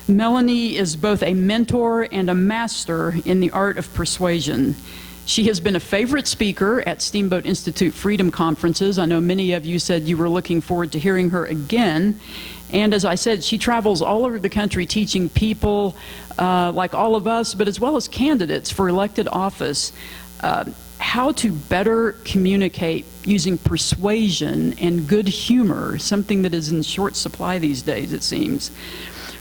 Melanie is both a mentor and a master in the art of persuasion. She has been a favorite speaker at Steamboat Institute Freedom Conferences. I know many of you said you were looking forward to hearing her again. And as I said, she travels all over the country teaching people like all of us, but as well as candidates for elected office, how to better communicate using persuasion and good humor, something that is in short supply these days, it seems.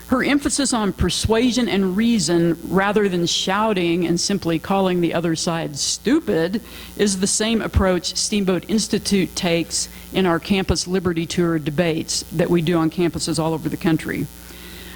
Her emphasis on persuasion and reason rather than shouting and simply calling the other side stupid is the same approach Steamboat Institute takes in our Campus Liberty Tour debates that we do on campuses all over the country.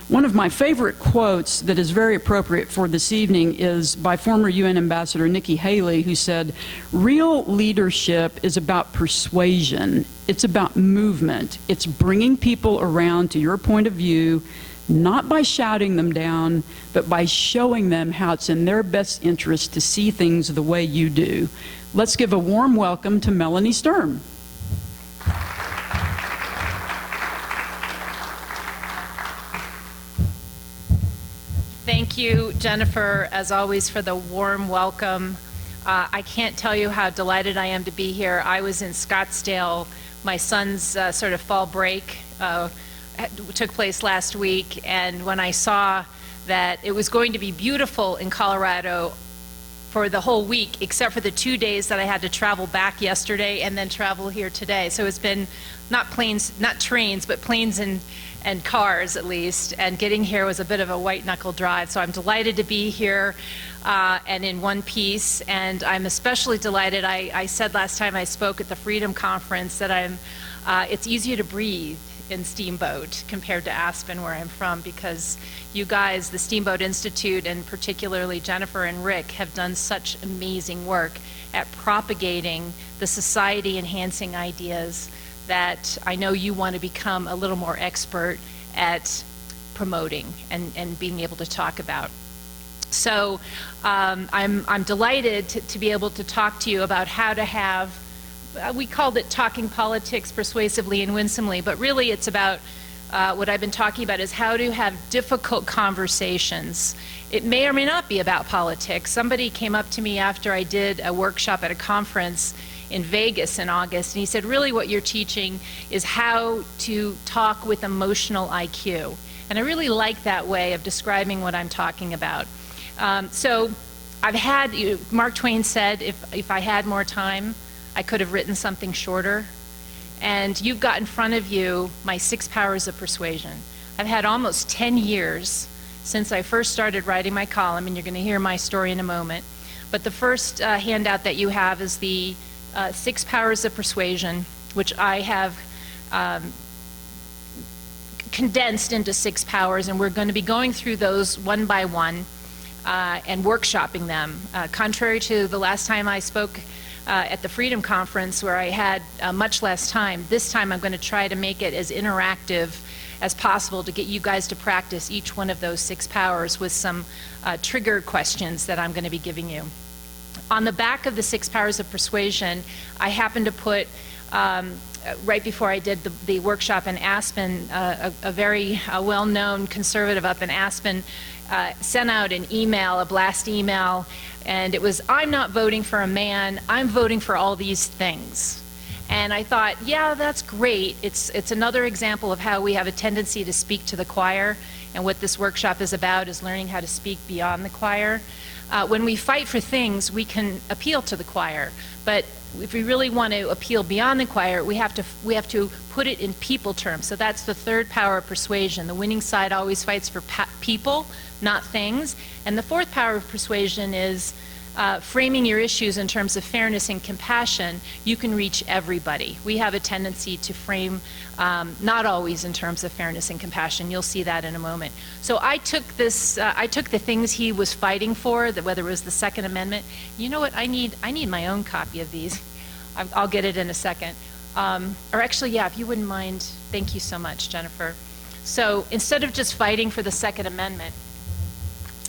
One of my favorite quotes that is very appropriate for this evening is by former UN Ambassador Nikki Haley, who said, "Real leadership is about persuasion. It's about movement. It's bringing people around to your point of view, not by shouting them down, but by showing them how it's in their best interest to see things the way you do." Let's give a warm welcome to Melanie Sturm. Thank you, Jennifer, as always, for the warm welcome. I can't tell you how delighted I am to be here. I was in Scottsdale. My son's sort of fall break took place last week, and when I saw that it was going to be beautiful in Colorado for the whole week, except for the 2 days that I had to travel back yesterday and then travel here today. So it's been not planes, not trains, but planes and cars at least, and getting here was a bit of a white-knuckle drive. So I'm delighted to be here and in one piece, and I'm especially delighted. I said last time I spoke at the Freedom Conference that it's easier to breathe in Steamboat compared to Aspen, where I'm from, because you guys, the Steamboat Institute, and particularly Jennifer and Rick, have done such amazing work at propagating the society-enhancing ideas that I know you want to become a little more expert at promoting and being able to talk about. So I'm delighted to be able to talk to you about how to have, we called it Talking Politics Persuasively and Winsomely, but really it's about what I've been talking about is how to have difficult conversations. It may or may not be about politics. Somebody came up to me after I did a workshop at a conference in Vegas in August, and he said, really what you're teaching is how to talk with emotional IQ. And I really like that way of describing what I'm talking about. So I've had, Mark Twain said, if I had more time, I could have written something shorter. And you've got in front of you my 6 Powers of Persuasion. I've had almost 10 years since I first started writing my column, and you're going to hear my story in a moment. But the first handout that you have is the 6 Powers of Persuasion, which I have condensed into 6 powers, and we're going to be going through those one by one and workshopping them. Contrary to the last time I spoke at the Freedom Conference, where I had much less time, this time I'm going to try to make it as interactive as possible to get you guys to practice each one of those 6 powers with some trigger questions that I'm going to be giving you. On the back of the 6 Powers of Persuasion, I happened to put, right before I did the workshop in Aspen, a very well-known conservative up in Aspen sent out an email, a blast email, and it was, "I'm not voting for a man, I'm voting for all these things." And I thought, yeah, that's great. It's another example of how we have a tendency to speak to the choir, and what this workshop is about is learning how to speak beyond the choir. When we fight for things, we can appeal to the choir, but if we really want to appeal beyond the choir, we have to put it in people terms. So that's the 3rd power of persuasion. The winning side always fights for people, not things. And the 4th power of persuasion is framing your issues in terms of fairness and compassion. You can reach everybody. We have a tendency to frame not always in terms of fairness and compassion. You'll see that in a moment. So I took this. I took the things he was fighting for, whether it was the Second Amendment. You know what? I need my own copy of these. I'll get it in a second. Or actually, yeah, if you wouldn't mind. Thank you so much, Jennifer. So instead of just fighting for the Second Amendment,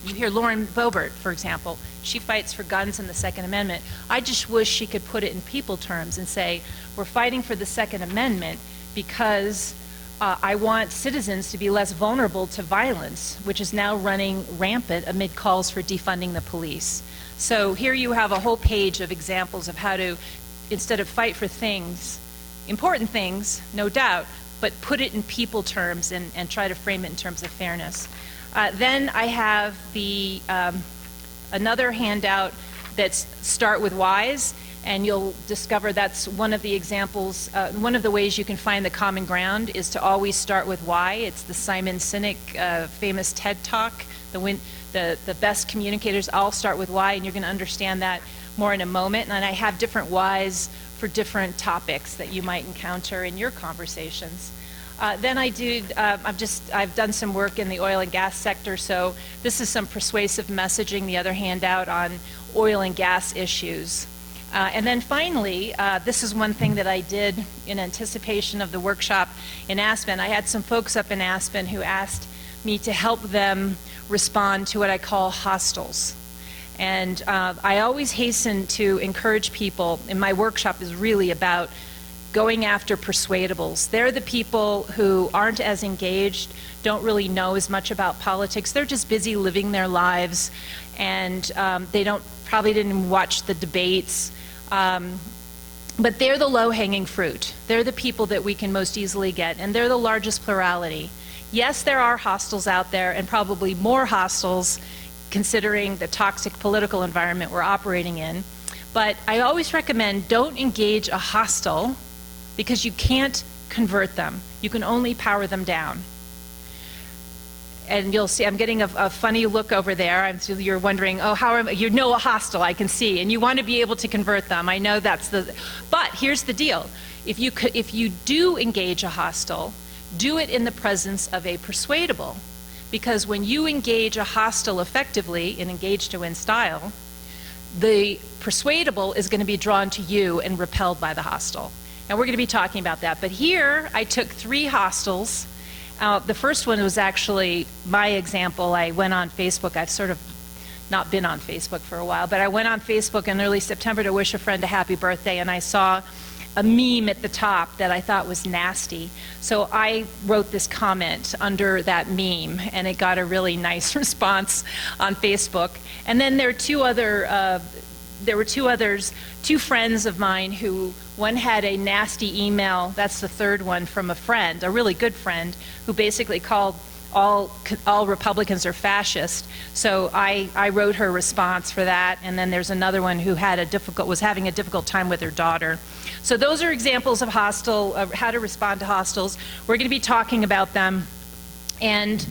you hear Lauren Boebert, for example. She fights for guns and the Second Amendment. I just wish she could put it in people terms and say, we're fighting for the Second Amendment because I want citizens to be less vulnerable to violence, which is now running rampant amid calls for defunding the police. So here you have a whole page of examples of how to, instead of fight for things, important things, no doubt, but put it in people terms and try to frame it in terms of fairness. Then I have the another handout that's Start with Whys, and you'll discover that's one of the examples, one of the ways you can find the common ground is to always start with why. It's the Simon Sinek famous TED Talk. The best communicators all start with why, and you're going to understand that more in a moment. And I have different whys for different topics that you might encounter in your conversations. Then I've done some work in the oil and gas sector, so this is some persuasive messaging, the other handout on oil and gas issues. And then finally, this is one thing that I did in anticipation of the workshop in Aspen. I had some folks up in Aspen who asked me to help them respond to what I call hostiles. And I always hasten to encourage people, and my workshop is really about going after persuadables. They're the people who aren't as engaged, don't really know as much about politics. They're just busy living their lives, and they probably didn't watch the debates. But they're the low-hanging fruit. They're the people that we can most easily get, and they're the largest plurality. Yes, there are hostiles out there, and probably more hostiles considering the toxic political environment we're operating in. But I always recommend don't engage a hostile because you can't convert them. You can only power them down. And you'll see, I'm getting a funny look over there. You're wondering, oh, you know a hostile, I can see, and you want to be able to convert them. I know that's but here's the deal. If you do engage a hostile, do it in the presence of a persuadable. Because when you engage a hostile effectively, in engage to win style, the persuadable is going to be drawn to you and repelled by the hostile. And we're going to be talking about that. But here, I took 3 hostiles. The first one was actually my example. I went on Facebook. I've sort of not been on Facebook for a while, but I went on Facebook in early September to wish a friend a happy birthday, and I saw a meme at the top that I thought was nasty. So I wrote this comment under that meme, and it got a really nice response on Facebook. And then there were two friends of mine who, one had a nasty email, that's the third one, from a friend, a really good friend, who basically called all Republicans are fascist. So I wrote her response for that, and then there's another one who was having a difficult time with her daughter. So those are examples of how to respond to hostiles. We're going to be talking about them. And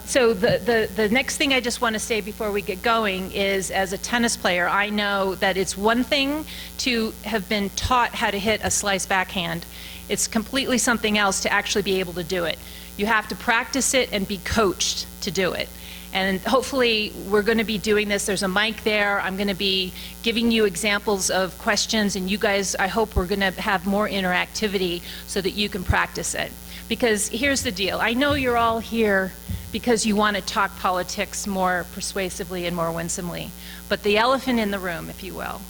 so the next thing I just want to say before we get going is, as a tennis player, I know that it's one thing to have been taught how to hit a slice backhand. It's completely something else to actually be able to do it. You have to practice it and be coached to do it. And hopefully we're going to be doing this. There's a mic there. I'm going to be giving you examples of questions, and you guys, I hope we're going to have more interactivity so that you can practice it. Because here's the deal. I know you're all here because you want to talk politics more persuasively and more winsomely. But the elephant in the room, if you will,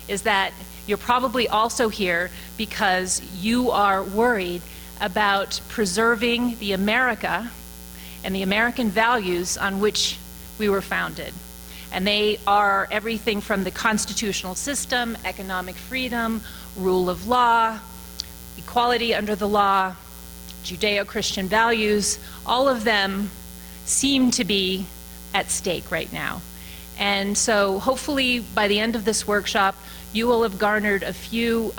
is that you're probably also here because you are worried about preserving the America and the American values on which we were founded. And they are everything from the constitutional system, economic freedom, rule of law, equality under the law, Judeo-Christian values. All of them seem to be at stake right now. And so hopefully by the end of this workshop, you will have garnered a few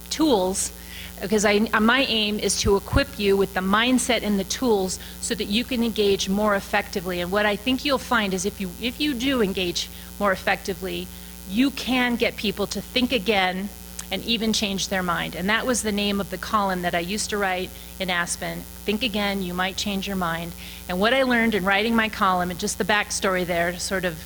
tools, because my aim is to equip you with the mindset and the tools so that you can engage more effectively. And what I think you'll find is if you do engage more effectively, you can get people to think again and even change their mind. And that was the name of the column that I used to write in Aspen. Think again, you might change your mind. And what I learned in writing my column, and just the backstory there to sort of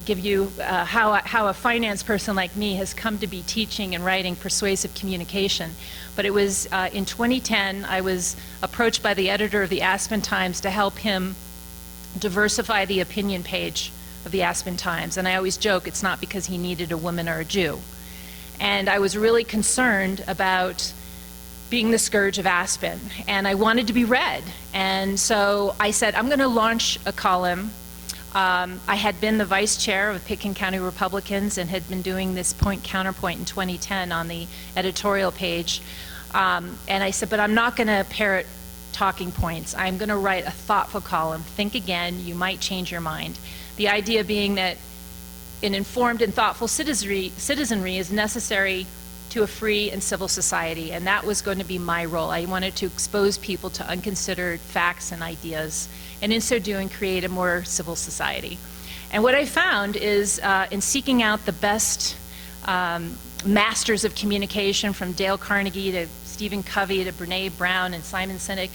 give you how a finance person like me has come to be teaching and writing persuasive communication. But it was in 2010, I was approached by the editor of the Aspen Times to help him diversify the opinion page of the Aspen Times. And I always joke, it's not because he needed a woman or a Jew. And I was really concerned about being the scourge of Aspen, and I wanted to be read. And so I said, I'm going to launch a column. I had been the vice chair of Pitkin County Republicans and had been doing this point counterpoint in 2010 on the editorial page. And I said, but I'm not going to parrot talking points. I'm going to write a thoughtful column. Think again, you might change your mind. The idea being that an informed and thoughtful citizenry is necessary to a free and civil society, and that was going to be my role. I wanted to expose people to unconsidered facts and ideas, and in so doing create a more civil society. And what I found is in seeking out the best masters of communication, from Dale Carnegie to Stephen Covey to Brene Brown and Simon Sinek,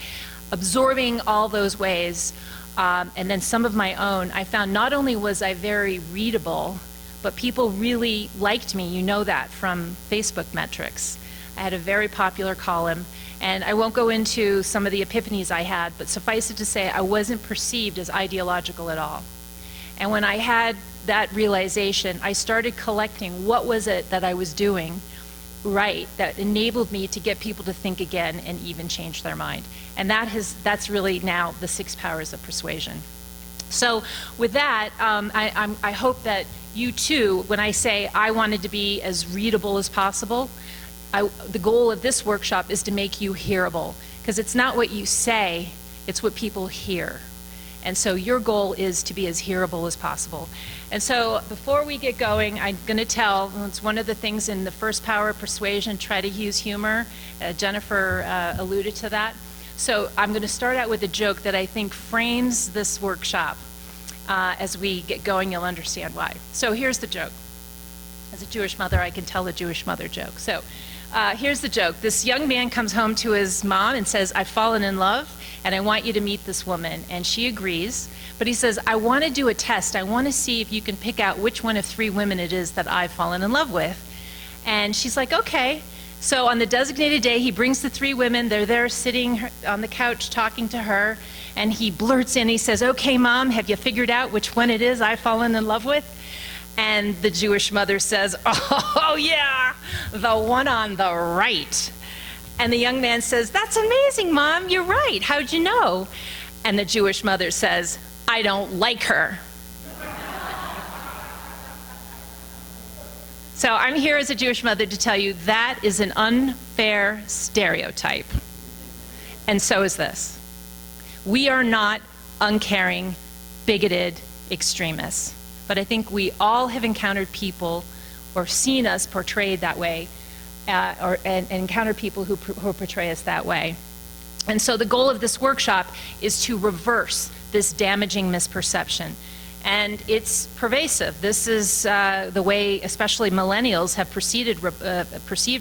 absorbing all those ways, and then some of my own, I found not only was I very readable, but people really liked me. You know that from Facebook metrics. I had a very popular column, and I won't go into some of the epiphanies I had, but suffice it to say, I wasn't perceived as ideological at all. And when I had that realization, I started collecting what was it that I was doing right that enabled me to get people to think again and even change their mind. And that's really now the 6 Powers of Persuasion. So with that, I hope that you too, when I say I wanted to be as readable as possible, the goal of this workshop is to make you hearable, because it's not what you say, it's what people hear. And so your goal is to be as hearable as possible. And so before we get going, I'm going to tell, it's one of the things in the first power of persuasion, try to use humor. Jennifer alluded to that. So I'm going to start out with a joke that I think frames this workshop. As we get going, you'll understand why. So here's the joke. As a Jewish mother, I can tell the Jewish mother joke. So here's the joke. This young man comes home to his mom and says, I've fallen in love, and I want you to meet this woman. And she agrees, but he says, I want to do a test. I want to see if you can pick out which one of 3 women it is that I've fallen in love with. And she's like, okay. So on the designated day, he brings the 3 women. They're there sitting on the couch talking to her, and he blurts in, he says, okay, Mom, have you figured out which one it is I've fallen in love with? And the Jewish mother says, oh yeah, the one on the right. And the young man says, that's amazing, Mom, you're right, how'd you know? And the Jewish mother says, I don't like her. So I'm here as a Jewish mother to tell you that is an unfair stereotype. And so is this. We are not uncaring, bigoted extremists. But I think we all have encountered people or seen us portrayed that way, and encountered people who portray us that way. And so the goal of this workshop is to reverse this damaging misperception. And it's pervasive. This is the way especially millennials have perceived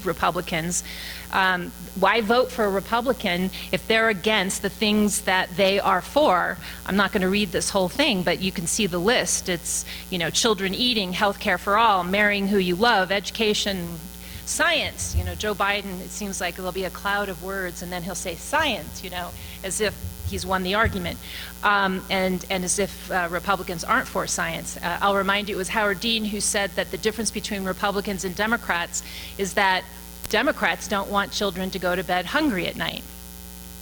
Republicans. Why vote for a Republican if they're against the things that they are for? I'm not going to read this whole thing, but you can see the list. It's, you know, children eating, health care for all, marrying who you love, education, science. You know, Joe Biden, it seems like there'll be a cloud of words, and then he'll say science, you know, as if he's won the argument, and as if Republicans aren't for science. I'll remind you, it was Howard Dean who said that the difference between Republicans and Democrats is that Democrats don't want children to go to bed hungry at night.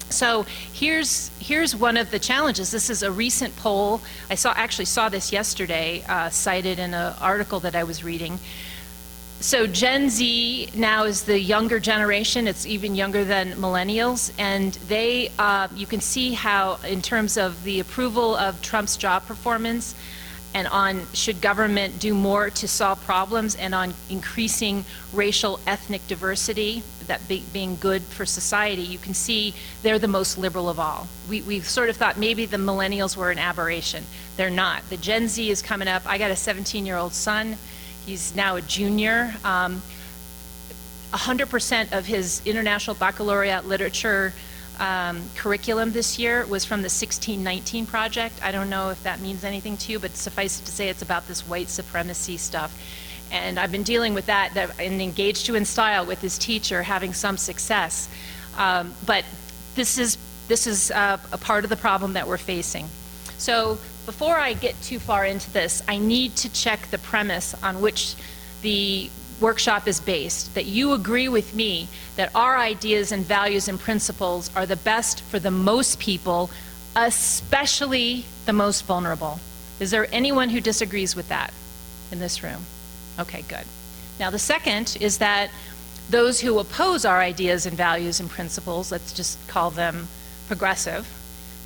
So here's one of the challenges. This is a recent poll. I actually saw this yesterday, cited in an article that I was reading. So Gen Z now is the younger generation. It's even younger than millennials, and they, you can see how in terms of the approval of Trump's job performance and on should government do more to solve problems, and on increasing racial ethnic diversity, that being good for society, you can see they're the most liberal of all. We've sort of thought maybe the millennials were an aberration. They're not. The Gen Z is coming up. I got a 17-year-old son. He's now a junior. 100% of his International Baccalaureate Literature curriculum this year was from the 1619 Project. I don't know if that means anything to you, but suffice it to say it's about this white supremacy stuff. And I've been dealing with that and engaged to in style with his teacher, having some success. But this is a part of the problem that we're facing. So before I get too far into this, I need to check the premise on which the workshop is based, that you agree with me that our ideas and values and principles are the best for the most people, especially the most vulnerable. Is there anyone who disagrees with that in this room? Okay, good. Now the second is that those who oppose our ideas and values and principles, let's just call them progressive,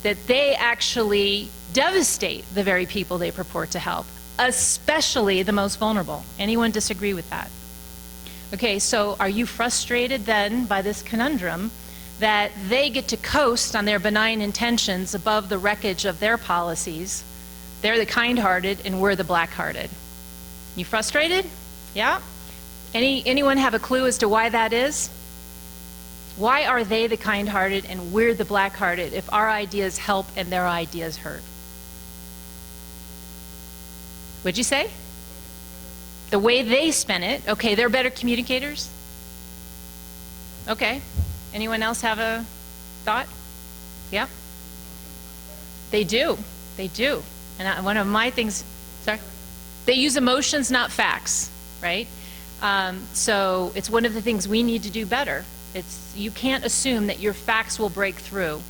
that they actually devastate the very people they purport to help, especially the most vulnerable. Anyone disagree with that? Okay, so are you frustrated then by this conundrum that they get to coast on their benign intentions above the wreckage of their policies? They're the kind-hearted and we're the black-hearted. You frustrated? Yeah? Anyone have a clue as to why that is? Why are they the kind-hearted and we're the black-hearted if our ideas help and their ideas hurt? What'd you say? The way they spin it. Okay, they're better communicators? Okay. Anyone else have a thought? Yeah? They do. They do. And one of my things, sorry? They use emotions, not facts, right? So it's one of the things we need to do better. You can't assume that your facts will break through.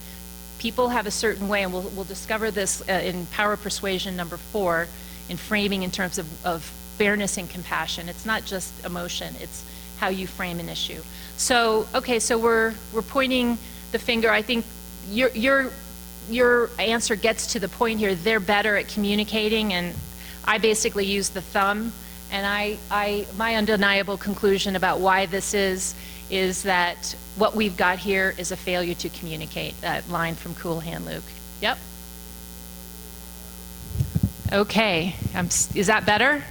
People have a certain way, and we'll discover this in Power of Persuasion number 4, in framing in terms of fairness and compassion. It's not just emotion, it's how you frame an issue. So, okay, so we're pointing the finger. I think your answer gets to the point here. They're better at communicating, and I basically use the thumb. And my undeniable conclusion about why this is that what we've got here is a failure to communicate. That line from Cool Hand Luke. Yep. Okay, is that better?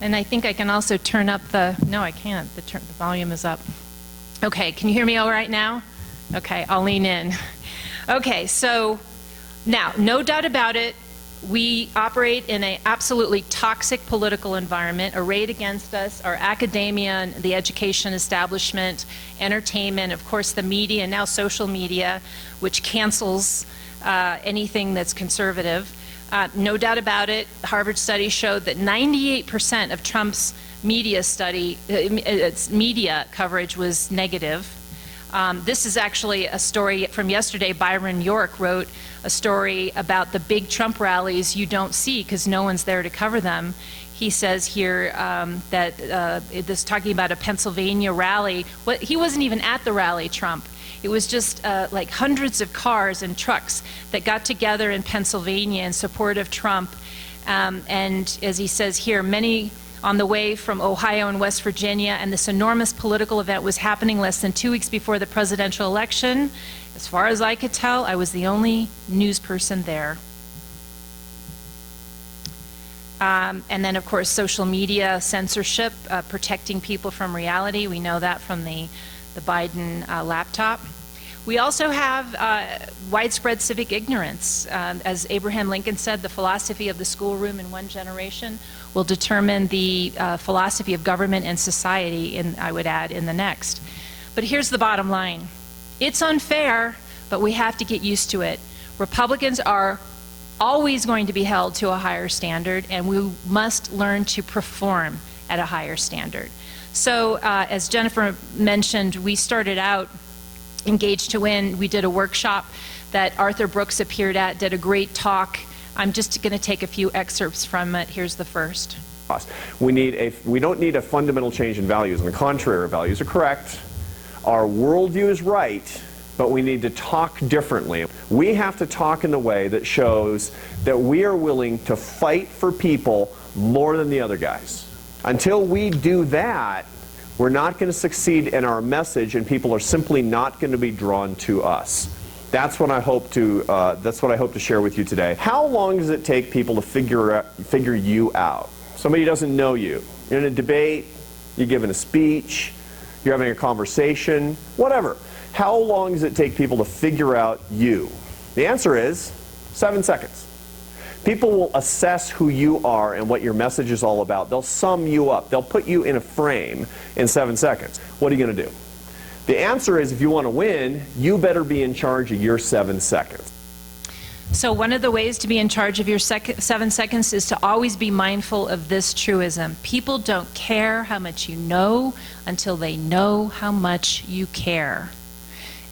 And I think I can also turn up no, I can't. The volume is up. Okay, can you hear me all right now? Okay, I'll lean in. Okay, so now, no doubt about it, we operate in an absolutely toxic political environment. Arrayed against us are academia and the education establishment, entertainment, of course the media, and now social media, which cancels anything that's conservative. No doubt about it, Harvard study showed that 98% of Trump's media coverage was negative. This is actually a story from yesterday. Byron York wrote a story about the big Trump rallies you don't see because no one's there to cover them. He says here that this talking about a Pennsylvania rally. He wasn't even at the rally, Trump. It was just like hundreds of cars and trucks that got together in Pennsylvania in support of Trump. And as he says here, many on the way from Ohio and West Virginia, and this enormous political event was happening less than 2 weeks before the presidential election. As far as I could tell, I was the only news person there. And then, of course, social media censorship, protecting people from reality. We know that from the Biden laptop. We also have widespread civic ignorance. As Abraham Lincoln said, the philosophy of the schoolroom in one generation will determine the philosophy of government and society, I would add, in the next. But here's the bottom line. It's unfair, but we have to get used to it. Republicans are always going to be held to a higher standard, and we must learn to perform at a higher standard. So as Jennifer mentioned, we started out Engaged to Win. We did a workshop that Arthur Brooks appeared at, did a great talk. I'm just going to take a few excerpts from it. Here's the first. We don't need a fundamental change in values. On the contrary, our values are correct. Our worldview is right, but we need to talk differently. We have to talk in the way that shows that we are willing to fight for people more than the other guys. Until we do that, we're not going to succeed in our message, and people are simply not going to be drawn to us. That's what I hope to share with you today. How long does it take people to figure you out? Somebody doesn't know you. You're in a debate, you're giving a speech, you're having a conversation, whatever. How long does it take people to figure out you? The answer is 7 seconds. People will assess who you are and what your message is all about. They'll sum you up. They'll put you in a frame in 7 seconds. What are you going to do? The answer is, if you want to win, you better be in charge of your 7 seconds. So one of the ways to be in charge of your 7 seconds is to always be mindful of this truism. People don't care how much you know until they know how much you care.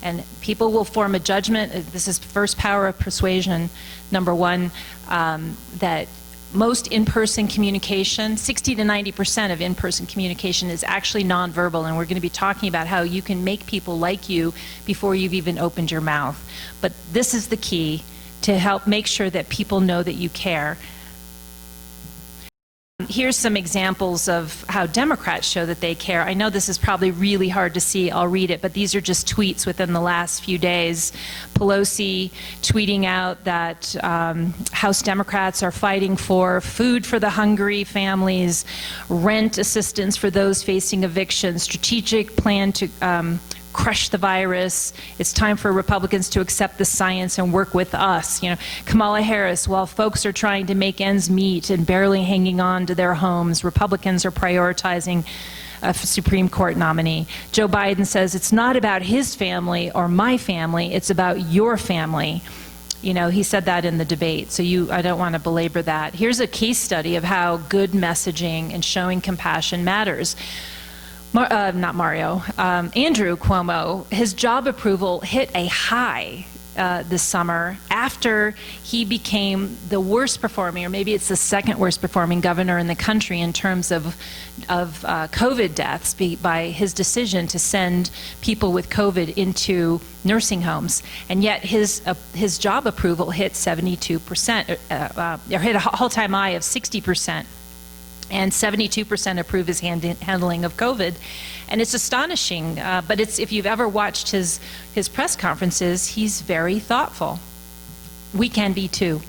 And people will form a judgment. This is first power of persuasion, number one, that most in-person communication, 60 to 90% of in-person communication is actually nonverbal, and we're going to be talking about how you can make people like you before you've even opened your mouth. But this is the key to help make sure that people know that you care. Here's some examples of how Democrats show that they care. I know this is probably really hard to see. I'll read it, but these are just tweets within the last few days. Pelosi tweeting out that House Democrats are fighting for food for the hungry families, rent assistance for those facing eviction, strategic plan to crush the virus. It's time for Republicans to accept the science and work with us. You know, Kamala Harris, while folks are trying to make ends meet and barely hanging on to their homes, Republicans are prioritizing a Supreme Court nominee. Joe Biden says it's not about his family or my family, it's about your family. You know, he said that in the debate, so I don't want to belabor that. Here's a case study of how good messaging and showing compassion matters. Andrew Cuomo, his job approval hit a high this summer after he became the worst performing, or maybe it's the second worst performing governor in the country in terms of COVID deaths by his decision to send people with COVID into nursing homes. And yet his job approval hit 72%, or hit a all-time high of 60%. And 72% approve his handling of COVID. And it's astonishing, but if you've ever watched his press conferences, he's very thoughtful. We can be too.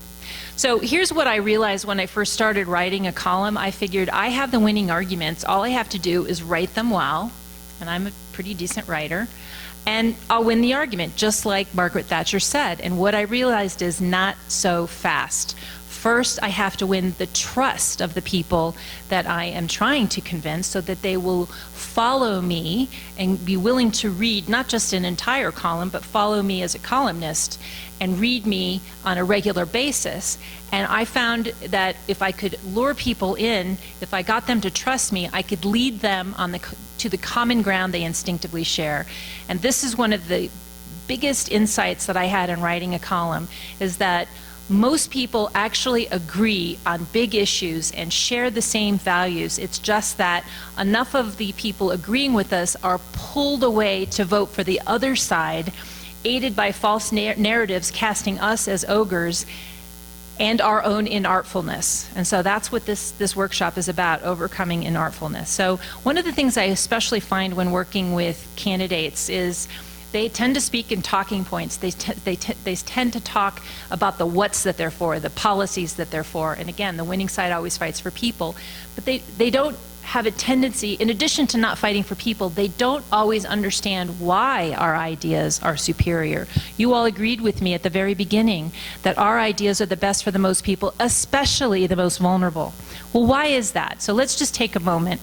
So here's what I realized when I first started writing a column. I figured I have the winning arguments. All I have to do is write them well, and I'm a pretty decent writer, and I'll win the argument, just like Margaret Thatcher said. And what I realized is not so fast. First, I have to win the trust of the people that I am trying to convince so that they will follow me and be willing to read not just an entire column, but follow me as a columnist and read me on a regular basis. And I found that if I could lure people in, if I got them to trust me, I could lead them to the common ground they instinctively share. And this is one of the biggest insights that I had in writing a column, is that most people actually agree on big issues and share the same values. It's just that enough of the people agreeing with us are pulled away to vote for the other side, aided by false narratives casting us as ogres and our own inartfulness. And so that's what this workshop is about, overcoming inartfulness. So one of the things I especially find when working with candidates is they tend to speak in talking points. They tend to talk about the what's that they're for, the policies that they're for. And again, the winning side always fights for people. But they don't have a tendency, in addition to not fighting for people, they don't always understand why our ideas are superior. You all agreed with me at the very beginning that our ideas are the best for the most people, especially the most vulnerable. Well, why is that? So let's just take a moment.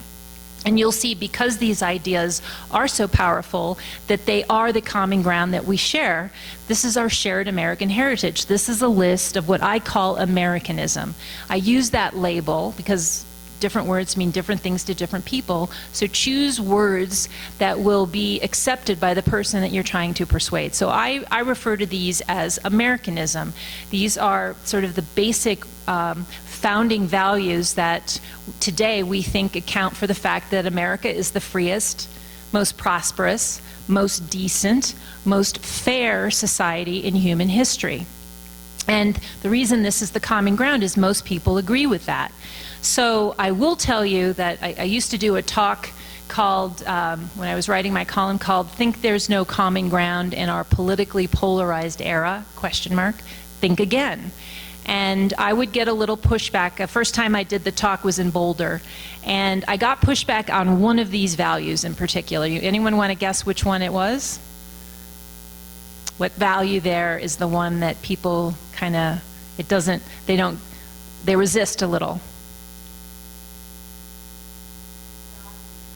And you'll see, because these ideas are so powerful, that they are the common ground that we share. This is our shared American heritage. This is a list of what I call Americanism. I use that label because different words mean different things to different people. So choose words that will be accepted by the person that you're trying to persuade. So I refer to these as Americanism. These are sort of the basic founding values that today we think account for the fact that America is the freest, most prosperous, most decent, most fair society in human history. And the reason this is the common ground is most people agree with that. So I will tell you that I used to do a talk called, when I was writing my column, called "Think There's No Common Ground in Our Politically Polarized Era?" ? Think again. And I would get a little pushback. The first time I did the talk was in Boulder. And I got pushback on one of these values in particular. Anyone want to guess which one it was? What value there is the one that people kind of, they resist a little?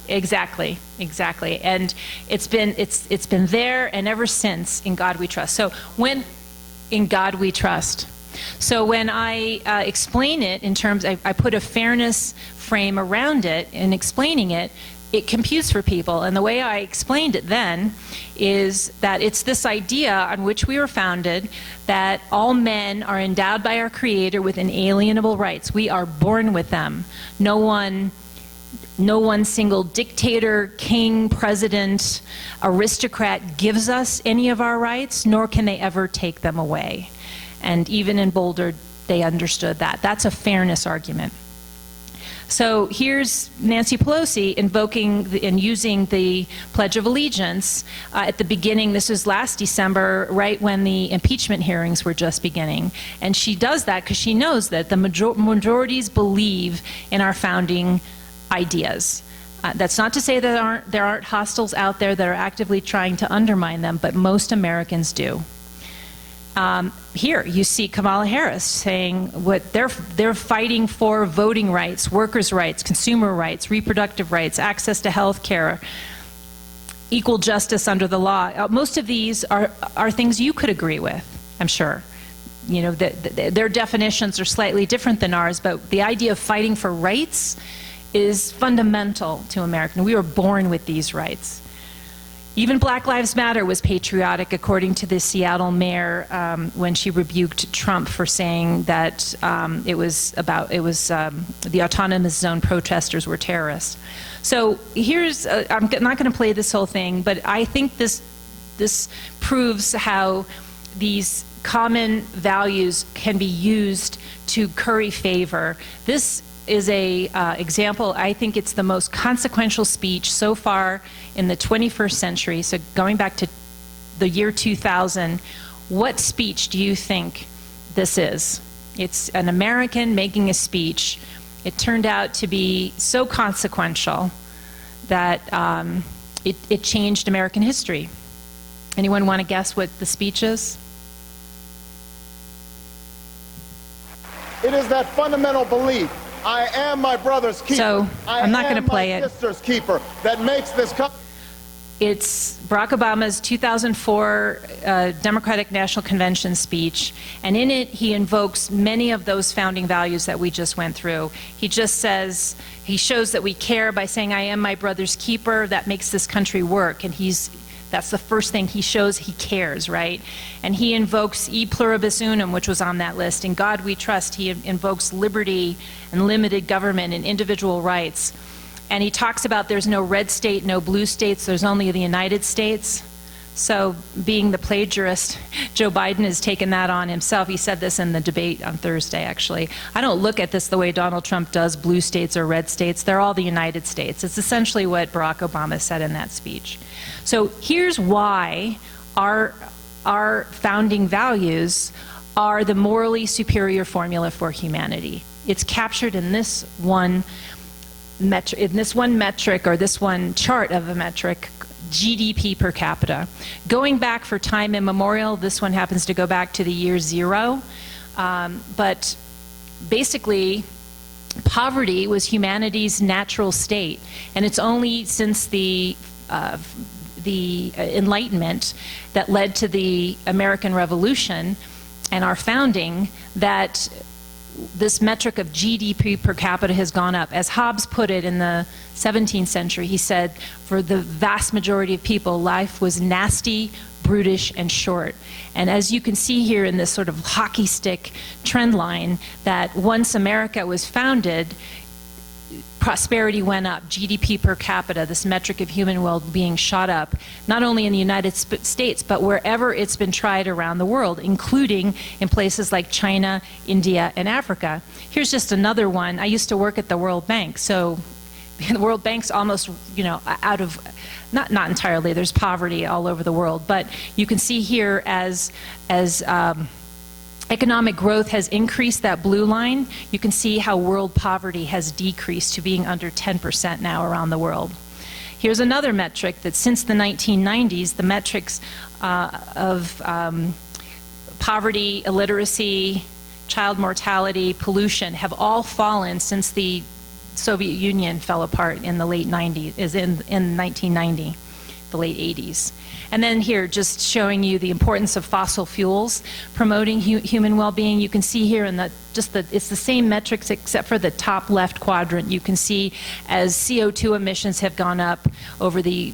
Exactly. And it's been there, and ever since, in God we trust. So In God we trust. So when I explain it in terms, I put a fairness frame around it in explaining it, it computes for people. And the way I explained it then is that it's this idea on which we were founded, that all men are endowed by our Creator with inalienable rights. We are born with them. No one single dictator, king, president, aristocrat gives us any of our rights, nor can they ever take them away. And even in Boulder, they understood that. That's a fairness argument. So here's Nancy Pelosi invoking and using the Pledge of Allegiance at the beginning. This was last December, right when the impeachment hearings were just beginning. And she does that because she knows that the majorities believe in our founding ideas. That's not to say that there aren't hostiles out there that are actively trying to undermine them, but most Americans do. Here you see Kamala Harris saying what they're fighting for: voting rights, workers' rights, consumer rights, reproductive rights, access to health care, equal justice under the law. Most of these are things you could agree with, I'm sure. You know, their definitions are slightly different than ours, but the idea of fighting for rights is fundamental to America. We were born with these rights. Even Black Lives Matter was patriotic, according to the Seattle mayor, when she rebuked Trump for saying that the autonomous zone protesters were terrorists. So here's, I'm not going to play this whole thing, but I think this proves how these common values can be used to curry favor. This is a example. I think it's the most consequential speech so far in the 21st century. So going back to the year 2000, what speech do you think this is? It's an American making a speech. It turned out to be so consequential that it changed American history. Anyone want to guess what the speech is? It is that fundamental belief: I am my brother's keeper. So, I'm not going to play it. I am my sister's keeper, that makes this country. It's Barack Obama's 2004 Democratic National Convention speech, and in it he invokes many of those founding values that we just went through. He just says, he shows that we care by saying, I am my brother's keeper, that makes this country work, and that's the first thing he shows he cares, right? And he invokes e pluribus unum, which was on that list. In God we trust. He invokes liberty and limited government and individual rights. And he talks about there's no red state, no blue states, there's only the United States. So being the plagiarist, Joe Biden has taken that on himself. He said this in the debate on Thursday, actually. I don't look at this the way Donald Trump does, blue states or red states. They're all the United States. It's essentially what Barack Obama said in that speech. So here's why our founding values are the morally superior formula for humanity. It's captured in this one metric, or this one chart of a metric, GDP per capita. Going back for time immemorial, this one happens to go back to the year 0, but basically poverty was humanity's natural state, and it's only since the Enlightenment that led to the American Revolution and our founding that this metric of GDP per capita has gone up. As Hobbes put it in the 17th century, he said, for the vast majority of people, life was nasty, brutish, and short. And as you can see here in this sort of hockey stick trend line, that once America was founded, prosperity went up, GDP per capita, this metric of human well-being shot up, not only in the United States, but wherever it's been tried around the world, including in places like China, India, and Africa. Here's just another one. I used to work at the World Bank, so the World Bank's almost, out of, not entirely, there's poverty all over the world, but you can see here as economic growth has increased, that blue line, you can see how world poverty has decreased to being under 10% now around the world. Here's another metric that since the 1990s, the metrics of poverty, illiteracy, child mortality, pollution have all fallen since the Soviet Union fell apart in the late 90s, in 1990. the late 80s. And then here, just showing you the importance of fossil fuels promoting human well-being. You can see here in it's the same metrics except for the top left quadrant. You can see as CO2 emissions have gone up over the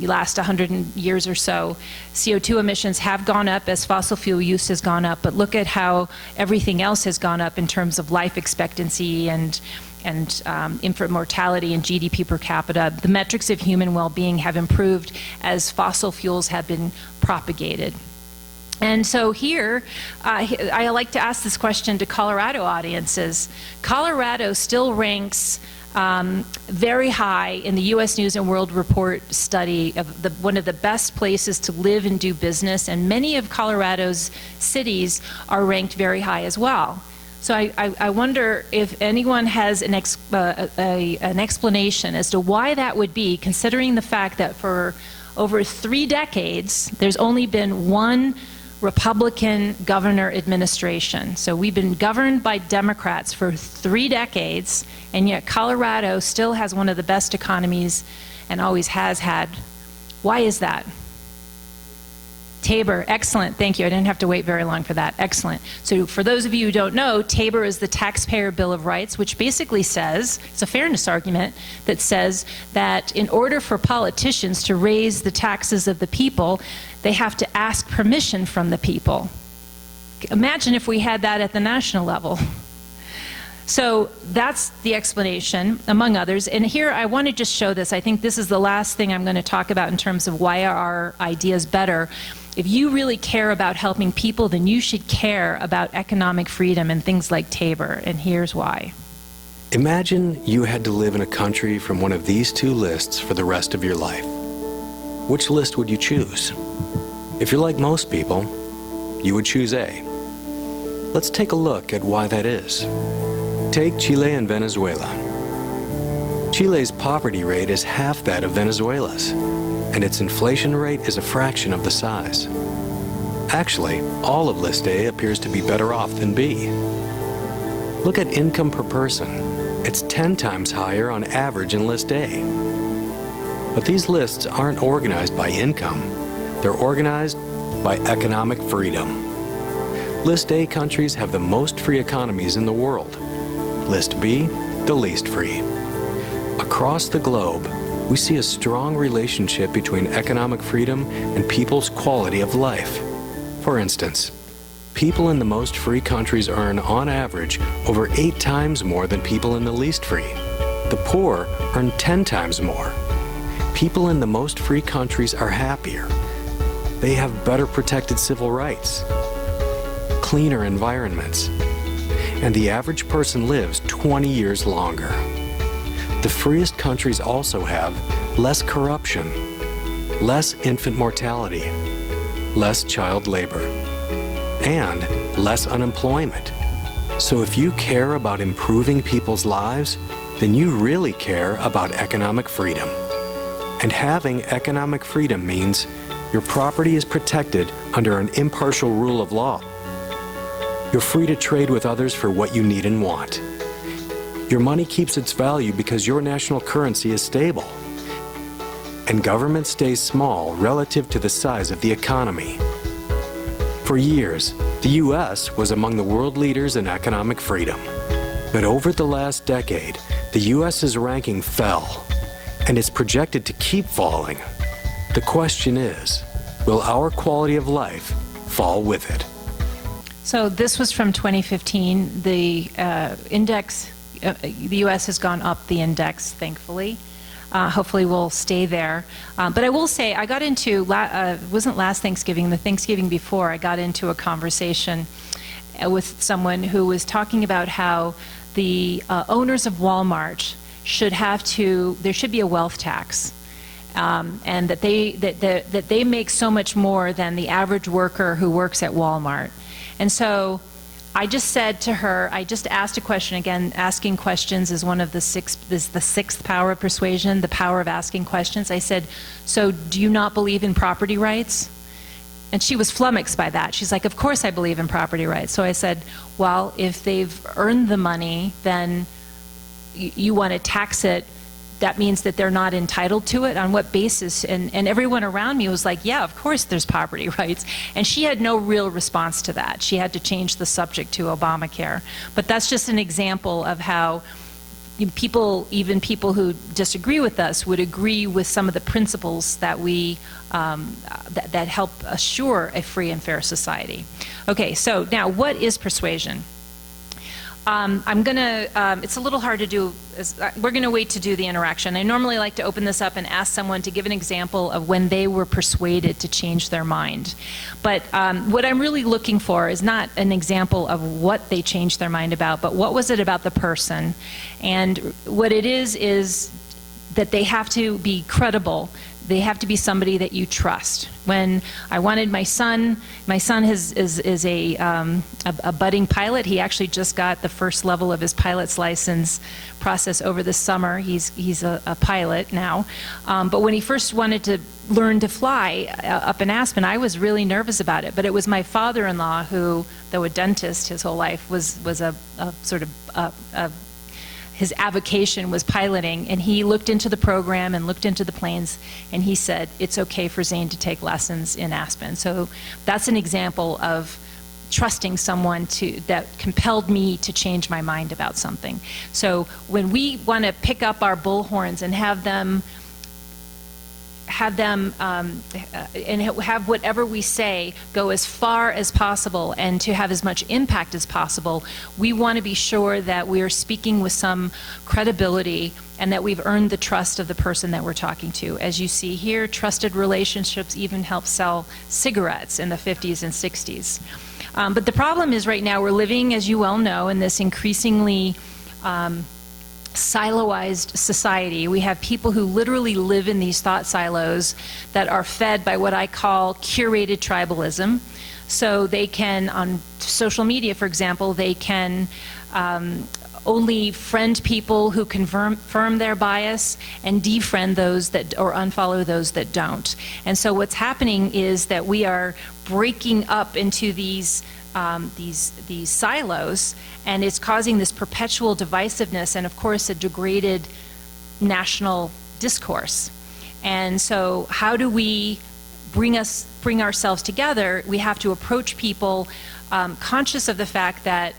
last 100 years or so, CO2 emissions have gone up as fossil fuel use has gone up, but look at how everything else has gone up in terms of life expectancy and infant mortality and GDP per capita. The metrics of human well-being have improved as fossil fuels have been propagated. And so here, I like to ask this question to Colorado audiences. Colorado still ranks very high in the U.S. News and World Report study of one of the best places to live and do business, and many of Colorado's cities are ranked very high as well. So I wonder if anyone has an explanation as to why that would be, considering the fact that for over 3 decades, there's only been one Republican governor administration. So we've been governed by Democrats for 3 decades, and yet Colorado still has one of the best economies and always has had. Why is that? Tabor, excellent, thank you. I didn't have to wait very long for that, excellent. So for those of you who don't know, Tabor is the Taxpayer Bill of Rights, which basically says, it's a fairness argument, that says that in order for politicians to raise the taxes of the people, they have to ask permission from the people. Imagine if we had that at the national level. So that's the explanation, among others. And here I want to just show this. I think this is the last thing I'm going to talk about in terms of why our idea is better. If you really care about helping people, then you should care about economic freedom and things like Tabor, and here's why. Imagine you had to live in a country from one of these 2 lists for the rest of your life. Which list would you choose? If you're like most people, you would choose A. Let's take a look at why that is. Take Chile and Venezuela. Chile's poverty rate is half that of Venezuela's, and its inflation rate is a fraction of the size. Actually, all of List A appears to be better off than B. Look at income per person. It's 10 times higher on average in List A. But these lists aren't organized by income. They're organized by economic freedom. List A countries have the most free economies in the world. List B, the least free. Across the globe, we see a strong relationship between economic freedom and people's quality of life. For instance, people in the most free countries earn, on average, over 8 times more than people in the least free. The poor earn 10 times more. People in the most free countries are happier. They have better protected civil rights, cleaner environments, and the average person lives 20 years longer. The freest countries also have less corruption, less infant mortality, less child labor, and less unemployment. So if you care about improving people's lives, then you really care about economic freedom. And having economic freedom means your property is protected under an impartial rule of law. You're free to trade with others for what you need and want. Your money keeps its value because your national currency is stable. And government stays small relative to the size of the economy. For years, the U.S. was among the world leaders in economic freedom. But over the last decade, the U.S.'s ranking fell, and it's projected to keep falling. The question is, will our quality of life fall with it? So this was from 2015. The index, the U.S. has gone up the index, thankfully. Hopefully we'll stay there. But I will say, I got into, wasn't last Thanksgiving, the Thanksgiving before, I got into a conversation with someone who was talking about how the owners of Walmart should have to, there should be a wealth tax. And that they make so much more than the average worker who works at Walmart. And so I just said to her, I just asked a question, again, asking questions is one of the sixth power of persuasion, the power of asking questions. I said, so do you not believe in property rights? And she was flummoxed by that. She's like, of course I believe in property rights. So I said, well, if they've earned the money, then you want to tax it that means that they're not entitled to it? On what basis? And everyone around me was like, yeah, of course there's property rights. And she had no real response to that. She had to change the subject to Obamacare. But that's just an example of how people, even people who disagree with us, would agree with some of the principles that we that help assure a free and fair society. Okay, so now what is persuasion? It's a little hard to do, we're going to wait to do the interaction. I normally like to open this up and ask someone to give an example of when they were persuaded to change their mind. But what I'm really looking for is not an example of what they changed their mind about, but what was it about the person. And what it is that they have to be credible. They have to be somebody that you trust. When I wanted my son is a budding pilot. He actually just got the first level of his pilot's license process over the summer. He's a pilot now. But when he first wanted to learn to fly up in Aspen, I was really nervous about it. But it was my father-in-law who, though a dentist his whole life, was a sort of his avocation was piloting, and he looked into the program and looked into the planes, and he said, it's okay for Zane to take lessons in Aspen. So that's an example of trusting someone that compelled me to change my mind about something. So when we want to pick up our bullhorns and have whatever we say go as far as possible and to have as much impact as possible, we want to be sure that we are speaking with some credibility and that we've earned the trust of the person that we're talking to. As you see here, trusted relationships even help sell cigarettes in the 50s and 60s. But the problem is right now we're living, as you well know, in this increasingly siloized society. We have people who literally live in these thought silos that are fed by what I call curated tribalism. So they can, on social media, for example, they can only friend people who confirm their bias and defriend those that, or unfollow those that don't. And so what's happening is that we are breaking up into these silos, and it's causing this perpetual divisiveness and, of course, a degraded national discourse. And so how do we bring ourselves together? We have to approach people conscious of the fact that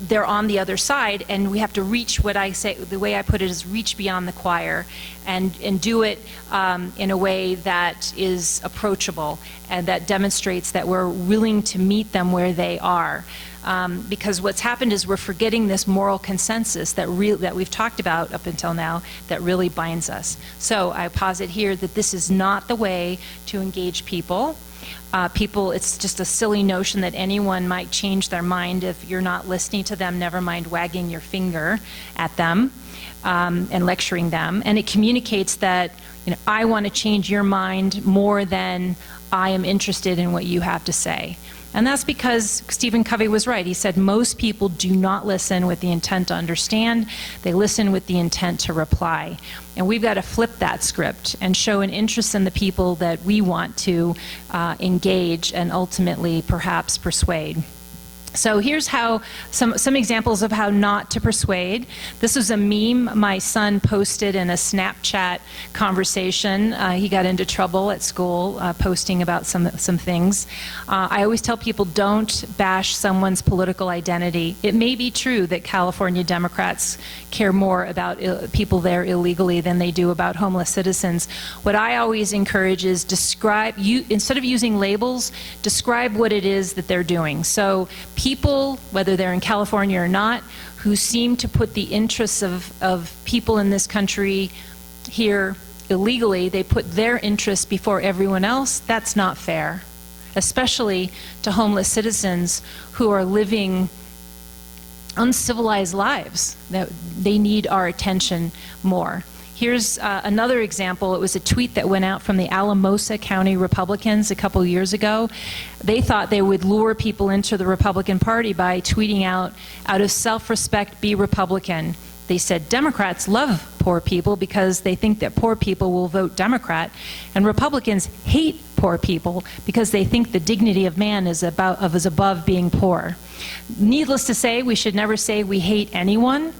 they're on the other side, and we have to reach, what I say, the way I put it is reach beyond the choir and do it in a way that is approachable and that demonstrates that we're willing to meet them where they are. Because what's happened is we're forgetting this moral consensus that we've talked about up until now that really binds us. So I posit here that this is not the way to engage people. It's just a silly notion that anyone might change their mind if you're not listening to them, never mind wagging your finger at them and lecturing them. And it communicates that, I want to change your mind more than I am interested in what you have to say. And that's because Stephen Covey was right. He said most people do not listen with the intent to understand. They listen with the intent to reply. And we've got to flip that script and show an interest in the people that we want to engage and ultimately perhaps persuade. So here's how some examples of how not to persuade. This was a meme my son posted in a Snapchat conversation. He got into trouble at school posting about some things. I always tell people, don't bash someone's political identity. It may be true that California Democrats care more about people there illegally than they do about homeless citizens. What I always encourage is instead of using labels, describe what it is that they're doing. So people, whether they're in California or not, who seem to put the interests of people in this country here illegally, they put their interests before everyone else. That's not fair, especially to homeless citizens who are living uncivilized lives. That they need our attention more. Here's another example. It was a tweet that went out from the Alamosa County Republicans a couple years ago. They thought they would lure people into the Republican Party by tweeting out of self-respect, be Republican. They said Democrats love poor people because they think that poor people will vote Democrat, and Republicans hate poor people because they think the dignity of man is above being poor. Needless to say, we should never say we hate anyone.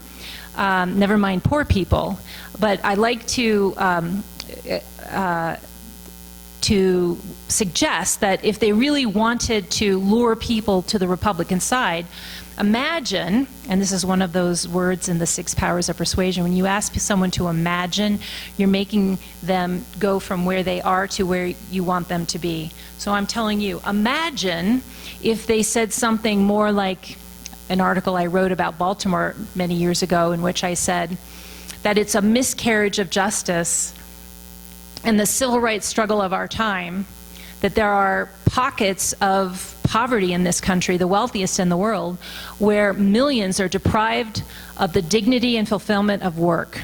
never mind poor people. But I like to suggest that if they really wanted to lure people to the Republican side, imagine, and this is one of those words in the Six Powers of Persuasion, when you ask someone to imagine, you're making them go from where they are to where you want them to be. So I'm telling you, imagine if they said something more like an article I wrote about Baltimore many years ago, in which I said that it's a miscarriage of justice and the civil rights struggle of our time, that there are pockets of poverty in this country, the wealthiest in the world, where millions are deprived of the dignity and fulfillment of work.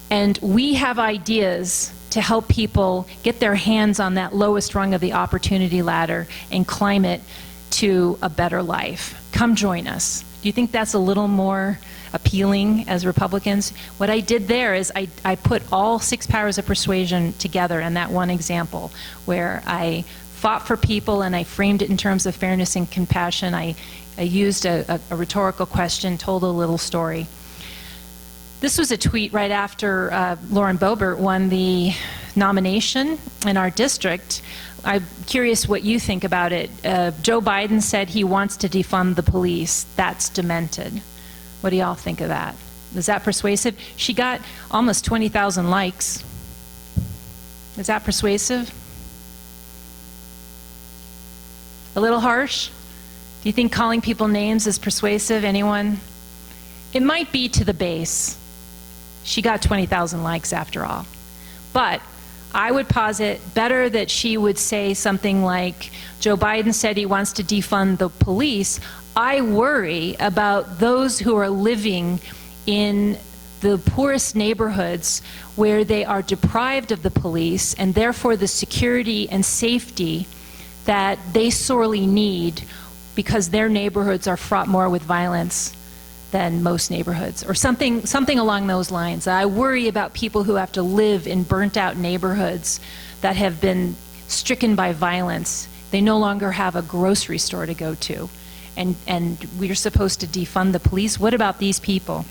And we have ideas to help people get their hands on that lowest rung of the opportunity ladder and climb it to a better life. Come join us. Do you think that's a little more appealing as Republicans? What I did there is I put all 6 powers of persuasion together in that one example, where I fought for people and I framed it in terms of fairness and compassion. I used a rhetorical question, told a little story. This was a tweet right after Lauren Boebert won the nomination in our district. I'm curious what you think about it. Joe Biden said he wants to defund the police. That's demented. What do y'all think of that? Is that persuasive? She got almost 20,000 likes. Is that persuasive? A little harsh? Do you think calling people names is persuasive? Anyone? It might be to the base. She got 20,000 likes after all. But I would posit better that she would say something like, Joe Biden said he wants to defund the police. I worry about those who are living in the poorest neighborhoods where they are deprived of the police and therefore the security and safety that they sorely need, because their neighborhoods are fraught more with violence than most neighborhoods, or something along those lines. I worry about people who have to live in burnt out neighborhoods that have been stricken by violence. They no longer have a grocery store to go to, and we're supposed to defund the police. What about these people?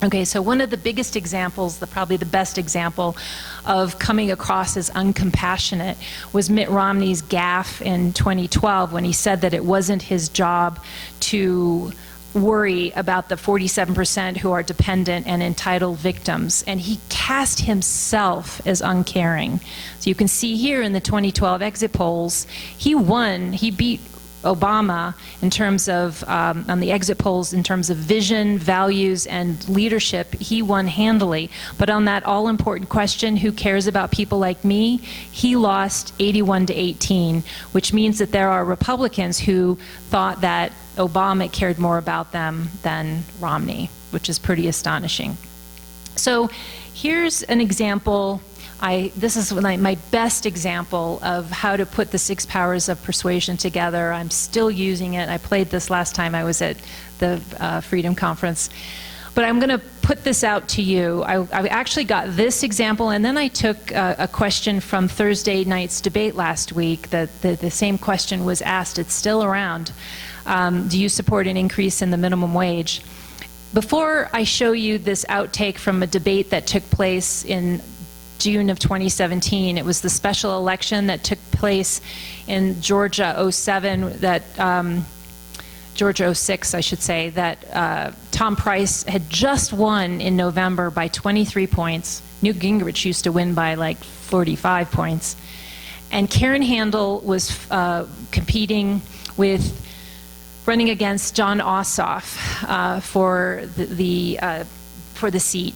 Okay, so one of the biggest examples, probably the best example of coming across as uncompassionate, was Mitt Romney's gaffe in 2012 when he said that it wasn't his job to worry about the 47% who are dependent and entitled victims, and he cast himself as uncaring. So you can see here in the 2012 exit polls, he won, he beat Obama in terms of, on the exit polls, in terms of vision, values, and leadership. He won handily. But on that all-important question, who cares about people like me, he lost 81-18, which means that there are Republicans who thought that Obama cared more about them than Romney, which is pretty astonishing. So here's an example. This is my best example of how to put the 6 powers of persuasion together. I'm still using it. I played this last time I was at the Freedom Conference. But I'm going to put this out to you. I actually got this example, and then I took a question from Thursday night's debate last week. The same question was asked. It's still around. Do you support an increase in the minimum wage? Before I show you this outtake from a debate that took place in June of 2017, it was the special election that took place in Georgia 07, Georgia 06, I should say, that Tom Price had just won in November by 23 points. Newt Gingrich used to win by like 45 points. And Karen Handel was running against John Ossoff for the seat.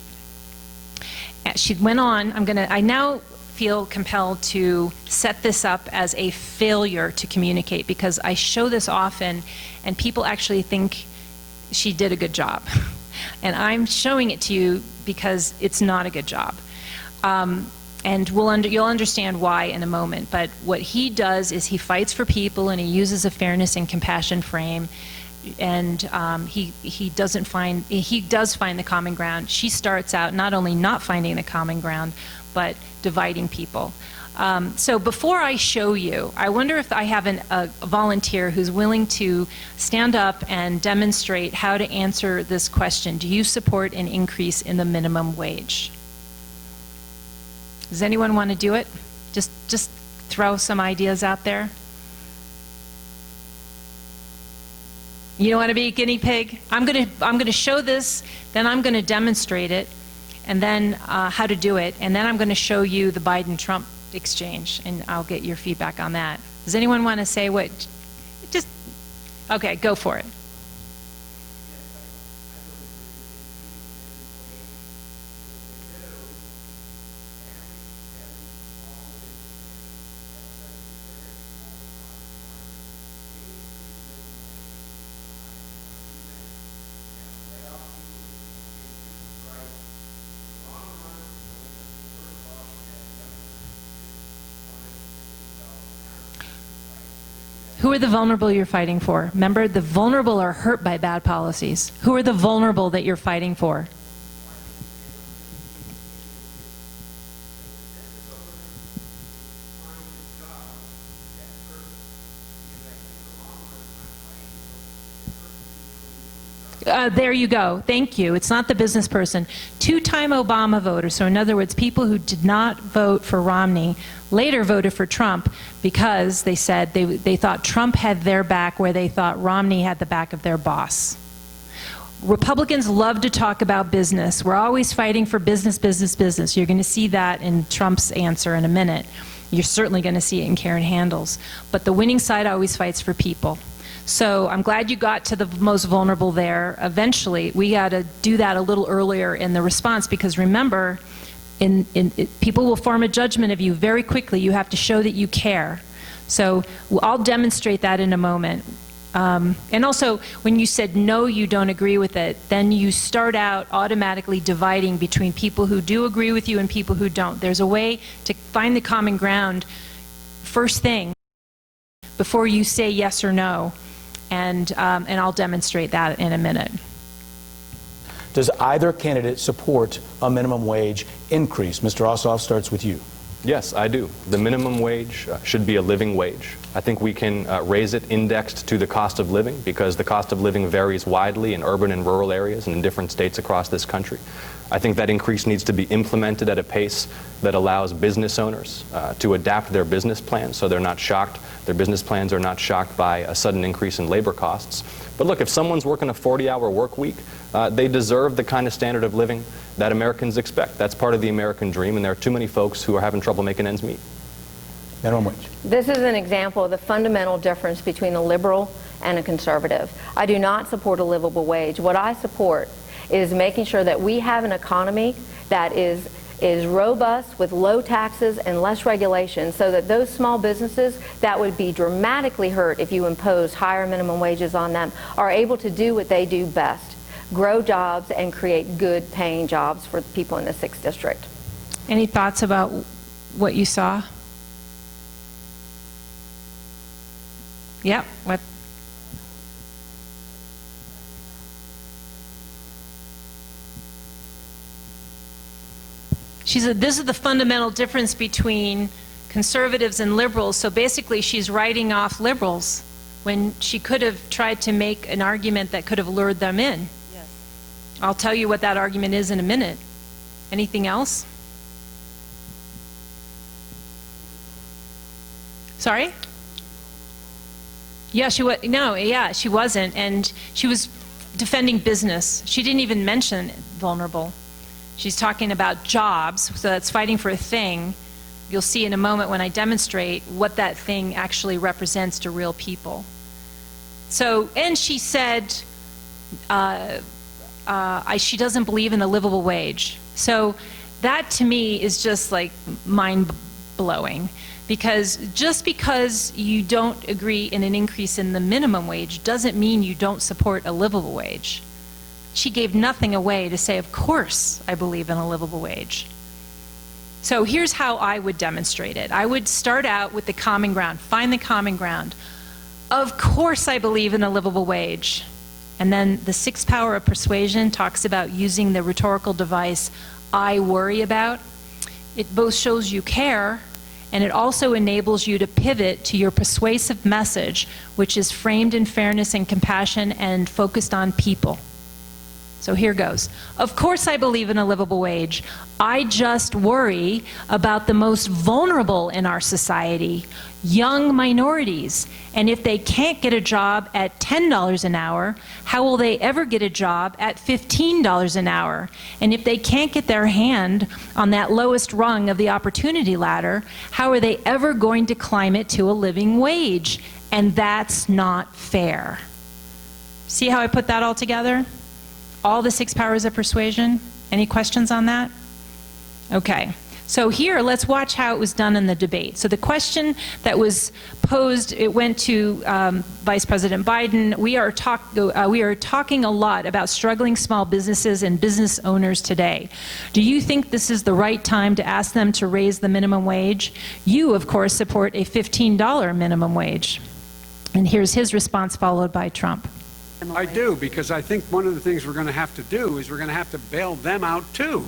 She went on. I now feel compelled to set this up as a failure to communicate, because I show this often and people actually think she did a good job. And I'm showing it to you because it's not a good job. And you'll understand why in a moment. But what he does is he fights for people and he uses a fairness and compassion frame. he does find the common ground. She starts out not only not finding the common ground, but dividing people. So before I show you, I wonder if I have a volunteer who's willing to stand up and demonstrate how to answer this question. Do you support an increase in the minimum wage? Does anyone want to do it? Just throw some ideas out there. You don't want to be a guinea pig? I'm gonna show this, then I'm gonna demonstrate it, and then how to do it, and then I'm gonna show you the Biden-Trump exchange, and I'll get your feedback on that. Does anyone want to say what? Okay, go for it. Who are the vulnerable you're fighting for? Remember, the vulnerable are hurt by bad policies. Who are the vulnerable that you're fighting for? There you go. Thank you. It's not the business person. Two-time Obama voters, so in other words, people who did not vote for Romney later voted for Trump because they said they thought Trump had their back where they thought Romney had the back of their boss. Republicans love to talk about business. We're always fighting for business, business, business. You're going to see that in Trump's answer in a minute. You're certainly going to see it in Karen Handel's. But the winning side always fights for people. So I'm glad you got to the most vulnerable there. Eventually, we got to do that a little earlier in the response, because remember, people will form a judgment of you very quickly. You have to show that you care. So I'll demonstrate that in a moment. And also, when you said no, you don't agree with it, then you start out automatically dividing between people who do agree with you and people who don't. There's a way to find the common ground first thing before you say yes or no. And I'll demonstrate that in a minute. Does either candidate support a minimum wage increase? Mr. Ossoff, starts with you. Yes, I do. The minimum wage should be a living wage. I think we can raise it indexed to the cost of living, because the cost of living varies widely in urban and rural areas and in different states across this country. I think that increase needs to be implemented at a pace that allows business owners to adapt their business plans so they're not shocked. Their business plans are not shocked by a sudden increase in labor costs. But look, if someone's working a 40-hour work week, they deserve the kind of standard of living that Americans expect. That's part of the American dream, and there are too many folks who are having trouble making ends meet. Minimum wage. This is an example of the fundamental difference between a liberal and a conservative. I do not support a livable wage. What I support is making sure that we have an economy that is robust, with low taxes and less regulation, so that those small businesses that would be dramatically hurt if you impose higher minimum wages on them are able to do what they do best: grow jobs and create good paying jobs for the people in the 6th District. Any thoughts about what you saw? Yep. What? She said this is the fundamental difference between conservatives and liberals. So basically she's writing off liberals when she could have tried to make an argument that could have lured them in. Yes. I'll tell you what that argument is in a minute. Anything else? Sorry? Yeah, she wasn't, and she was defending business. She didn't even mention vulnerable. She's talking about jobs, so that's fighting for a thing. You'll see in a moment when I demonstrate what that thing actually represents to real people. So, and she said she doesn't believe in a livable wage. So that to me is just like mind-blowing, because just because you don't agree in an increase in the minimum wage doesn't mean you don't support a livable wage. She gave nothing away to say, of course I believe in a livable wage. So here's how I would demonstrate it. I would start out with the common ground, find the common ground. Of course I believe in a livable wage. And then the sixth power of persuasion talks about using the rhetorical device, I worry about. It both shows you care, and it also enables you to pivot to your persuasive message, which is framed in fairness and compassion and focused on people. So here goes. Of course I believe in a livable wage. I just worry about the most vulnerable in our society, young minorities. And if they can't get a job at $10 an hour, how will they ever get a job at $15 an hour? And if they can't get their hand on that lowest rung of the opportunity ladder, how are they ever going to climb it to a living wage? And that's not fair. See how I put that all together? All the six powers of persuasion? Any questions on that? Okay. So here, let's watch how it was done in the debate. So the question that was posed, it went to Vice President Biden. We are talking a lot about struggling small businesses and business owners today. Do you think this is the right time to ask them to raise the minimum wage? You, of course, support a $15 minimum wage. And here's his response, followed by Trump. I do, because I think one of the things we're going to have to do is we're going to have to bail them out too.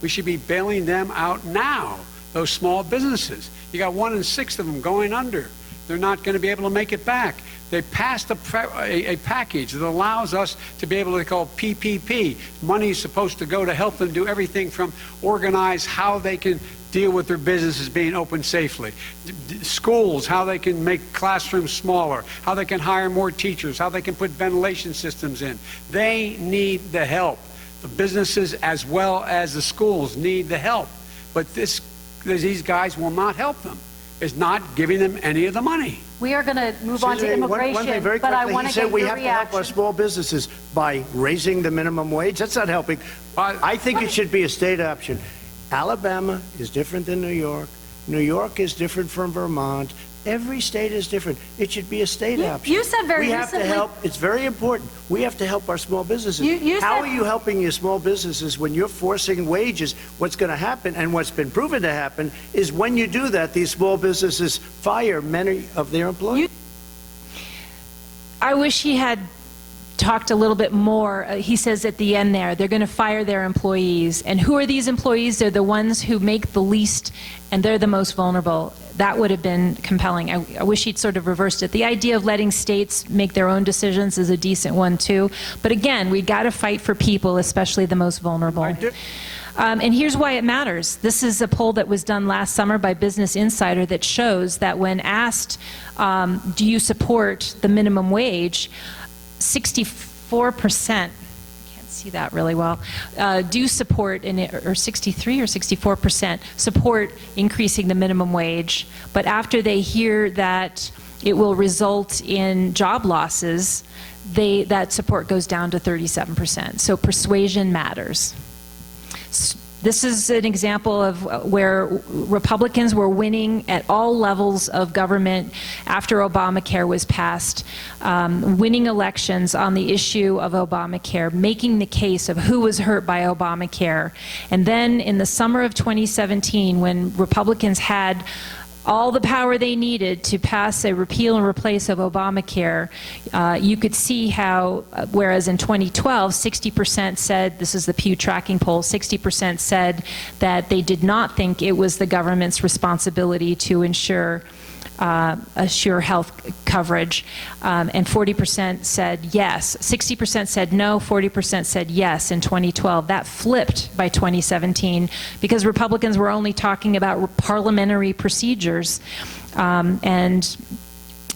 We should be bailing them out now, those small businesses. You got 1 in 6 of them going under. They're not going to be able to make it back. They passed a package that allows us to be able to call PPP. Money is supposed to go to help them do everything from organize how they can deal with their businesses being open safely. Schools, how they can make classrooms smaller, how they can hire more teachers, how they can put ventilation systems in. They need the help. The businesses as well as the schools need the help. But these guys will not help them. It's not giving them any of the money. We are going to move on to immigration, one thing very but I quickly, want he to get said we your have to help our reaction. small businesses by raising the minimum wage. That's not helping. I think it should be a state option. Alabama is different than New York. New York is different from Vermont. Every state is different. It should be a state option. You said very We have to recently- help. It's very important. We have to help our small businesses. How are you helping your small businesses when you're forcing wages? What's going to happen, and what's been proven to happen, is when you do that, these small businesses fire many of their employees. I wish he had talked a little bit more. He says at the end there, they're going to fire their employees. And who are these employees? They're the ones who make the least, and they're the most vulnerable. That would have been compelling. I wish he'd sort of reversed it. The idea of letting states make their own decisions is a decent one, too. But again, we got to fight for people, especially the most vulnerable. And here's why it matters. This is a poll that was done last summer by Business Insider that shows that when asked, do you support the minimum wage, 64%, can't see that really well, do support, or 63 or 64% support increasing the minimum wage. But after they hear that it will result in job losses, that support goes down to 37%. So persuasion matters. This is an example of where Republicans were winning at all levels of government after Obamacare was passed, winning elections on the issue of Obamacare, making the case of who was hurt by Obamacare. And then in the summer of 2017, when Republicans had all the power they needed to pass a repeal and replace of Obamacare, you could see how, whereas in 2012, 60% said, this is the Pew tracking poll, 60% said that they did not think it was the government's responsibility to ensure assure health coverage, and 40% said yes. 60% said no, 40% said yes in 2012. That flipped by 2017 because Republicans were only talking about parliamentary procedures, and